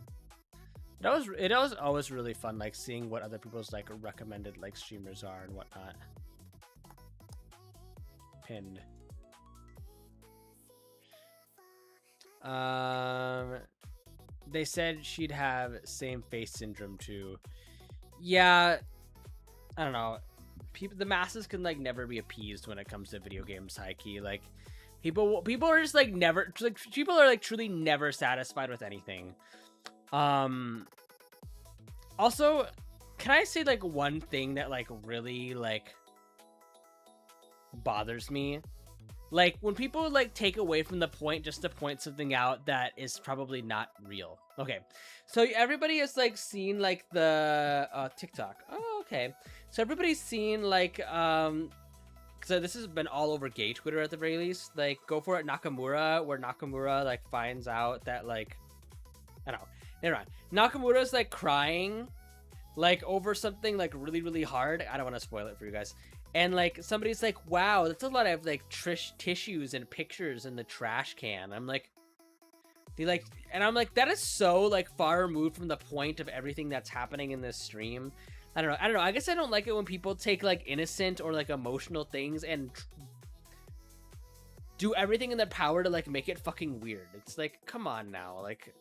[SPEAKER 1] It was always really fun, like seeing what other people's like recommended like streamers are and whatnot. Pinned. They said she'd have same face syndrome too. Yeah, I don't know. The masses can like never be appeased when it comes to video games, high key. Like people are just like never, like people are like truly never satisfied with anything. Also, can I say like one thing that like really like bothers me? Like when people like take away from the point just to point something out that is probably not real. Okay, so everybody has like seen like the TikTok. Oh, okay. So everybody's seen like so this has been all over gay Twitter at the very least. Like Go For It Nakamura, where Nakamura like finds out that like I don't know. Never mind. Nakamura's like crying like over something like really really hard. I don't want to spoil it for you guys. And like somebody's like, wow, that's a lot of like tissues and pictures in the trash can. I'm like, I'm like, that is so like far removed from the point of everything that's happening in this stream. I don't know. I guess I don't like it when people take like innocent or like emotional things and do everything in their power to like make it fucking weird. It's like, come on now. Like,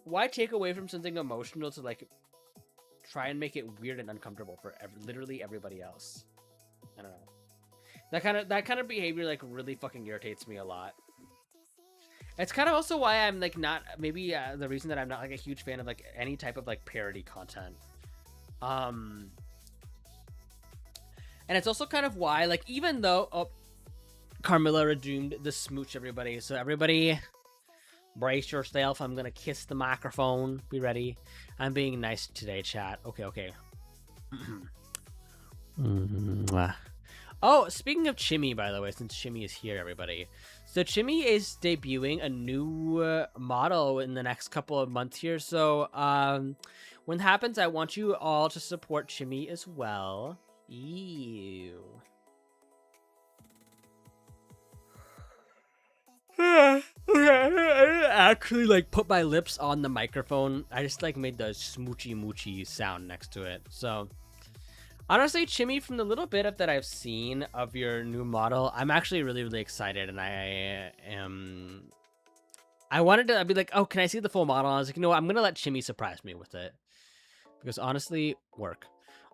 [SPEAKER 1] why take away from something emotional to like try and make it weird and uncomfortable for literally everybody else? I don't know. That kind of behavior like really fucking irritates me a lot. It's kind of also why I'm like not maybe the reason that I'm not like a huge fan of like any type of like parody content. And it's also kind of why like even though Carmilla redeemed the smooch, everybody. So everybody brace yourself. I'm gonna kiss the microphone. Be ready. I'm being nice today, chat. Okay. Oh, speaking of Chimmy, by the way, since Chimmy is here, everybody. So Chimmy is debuting a new model in the next couple of months here. So when that happens, I want you all to support Chimmy as well. Ew. I didn't actually like put my lips on the microphone. I just like made the smoochy moochy sound next to it. So honestly, Chimmy, from the little bit of that I've seen of your new model, I'm actually really, really excited, and I wanted to. I'd be like, oh, can I see the full model? I was like, you know what? I'm gonna let Chimmy surprise me with it, because honestly, work.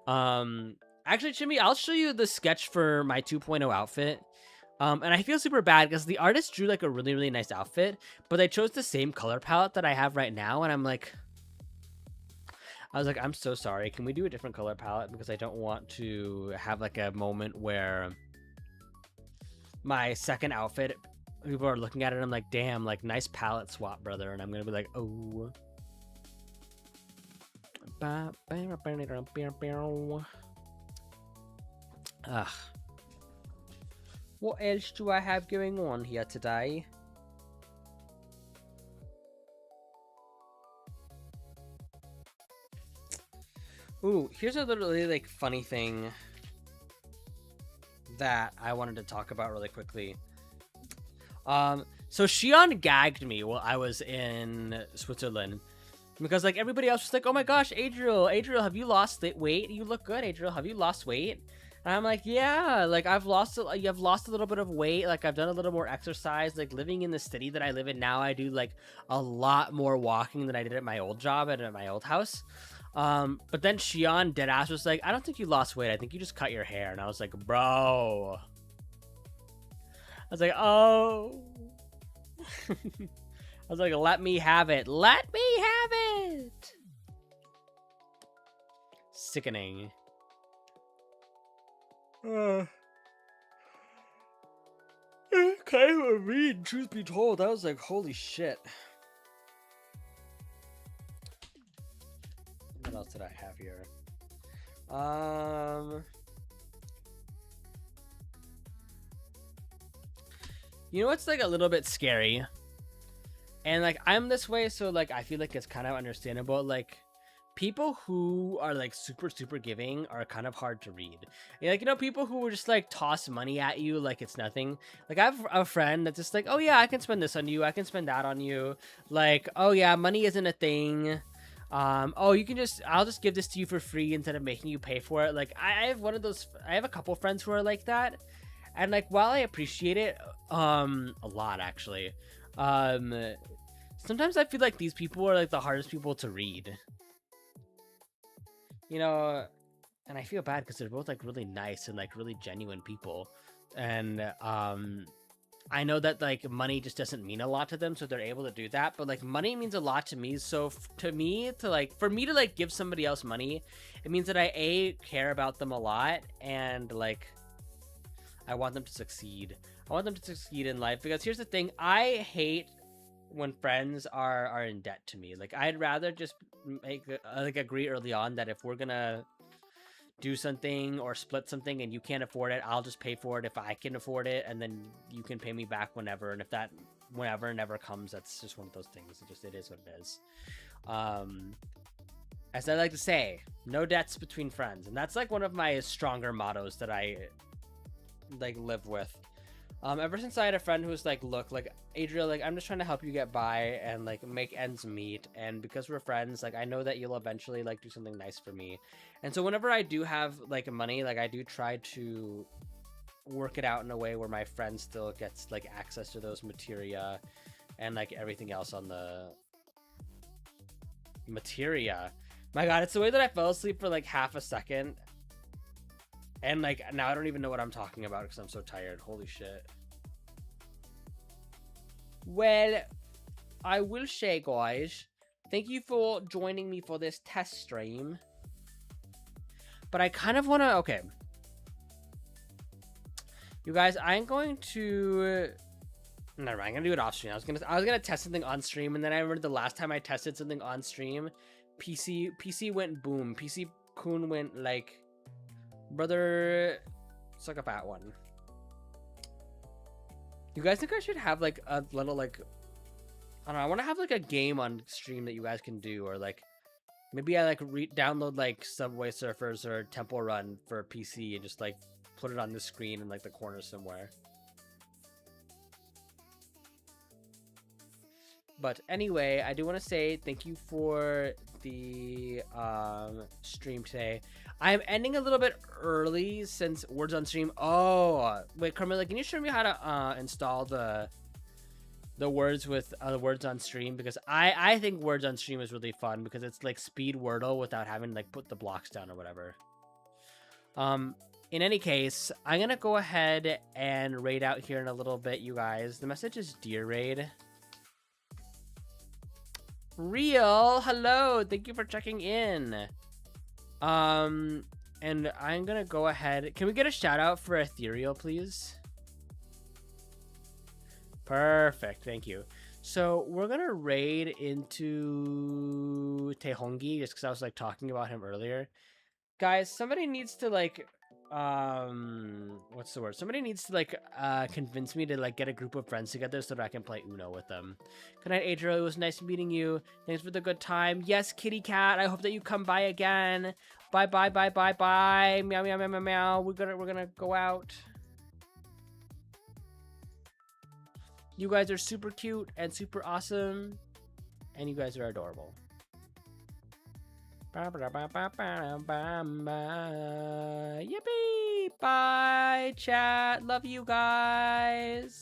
[SPEAKER 1] Actually, Chimmy, I'll show you the sketch for my 2.0 outfit. And I feel super bad because the artist drew like a really, really nice outfit, but they chose the same color palette that I have right now, and I'm like, I was like, I'm so sorry. Can we do a different color palette? Because I don't want to have like a moment where my second outfit, people are looking at it and I'm like, damn, like nice palette swap, brother. And I'm going to be like, oh. Ugh. What else do I have going on here today? Ooh, here's a literally like funny thing that I wanted to talk about really quickly. So Xion gagged me while I was in Switzerland because like everybody else was like, oh my gosh, Adriel, have you lost weight? You look good, Adriel. Have you lost weight? And I'm like, yeah, like I've lost a little bit of weight. Like I've done a little more exercise. Like living in the city that I live in now, I do like a lot more walking than I did at my old job and at my old house. But then Xion deadass was like, I don't think you lost weight. I think you just cut your hair. And I was like, bro. I was like, oh. I was like, let me have it. Let me have it. Sickening. Kind of a read, truth be told. I was like, holy shit. What else did I have here? You know what's like a little bit scary? And like I'm this way, so like I feel like it's kind of understandable. Like people who are like super giving are kind of hard to read. Like, you know, people who will just like toss money at you like it's nothing. Like I have a friend that's just like, oh yeah, I can spend this on you, I can spend that on you. Like, oh yeah, money isn't a thing. Oh, you can just, I'll just give this to you for free instead of making you pay for it. Like I have I have a couple friends who are like that. And like while I appreciate it a lot actually, sometimes I feel like these people are like the hardest people to read. You know, and I feel bad because they're both like really nice and like really genuine people. And I know that like money just doesn't mean a lot to them, so they're able to do that. But like money means a lot to me. So for me to like give somebody else money, it means that I care about them a lot, and like I want them to succeed. I want them to succeed in life, because here's the thing: I hate when friends are in debt to me. Like I'd rather just make like agree early on that if we're gonna do something or split something and you can't afford it, I'll just pay for it if I can afford it, and then you can pay me back whenever. And if that whenever never comes, that's just one of those things. It is what it is. As I like to say, no debts between friends, and that's like one of my stronger mottos that I like live with. Ever since I had a friend who was like, look, like, Adriel, like, I'm just trying to help you get by and like make ends meet, and because we're friends, like, I know that you'll eventually like do something nice for me. And so whenever I do have like money, like I do try to work it out in a way where my friend still gets like access to those materia and like everything else on the materia. My god, it's the way that I fell asleep for like half a second. And like now I don't even know what I'm talking about because I'm so tired. Holy shit. Well, I will say, guys, thank you for joining me for this test stream. But I kind of want to, okay. You guys, I'm going to, never mind, I'm gonna do it off stream. I was gonna test something on stream, and then I remember the last time I tested something on stream, PC went boom. PC Kun went like, brother, suck a fat one. You guys think I should have like a little like, I don't know, I want to have like a game on stream that you guys can do, or like maybe I like download like Subway Surfers or Temple Run for PC and just like put it on the screen in like the corner somewhere. But anyway, I do want to say thank you for the stream today. I'm ending a little bit early since Words on Stream. Oh, wait, Carmela, can you show me how to install the words with the Words on Stream? Because I think Words on Stream is really fun because it's like speed Wordle without having to like put the blocks down or whatever. In any case, I'm gonna go ahead and raid out here in a little bit, you guys. The message is Dear Raid. Real, hello. Thank you for checking in. And I'm gonna go ahead. Can we get a shout out for Ethereal, please? Perfect, thank you. So we're gonna raid into Taehongi just because I was like talking about him earlier. Guys, somebody needs to like what's the word? Somebody needs to like convince me to like get a group of friends together so that I can play Uno with them. Good night, Adriel. It was nice meeting you. Thanks for the good time. Yes, kitty cat. I hope that you come by again. Bye bye bye bye bye. Meow meow meow meow meow. We're gonna go out. You guys are super cute and super awesome. And you guys are adorable. Yippee! Bye, chat. Love you guys.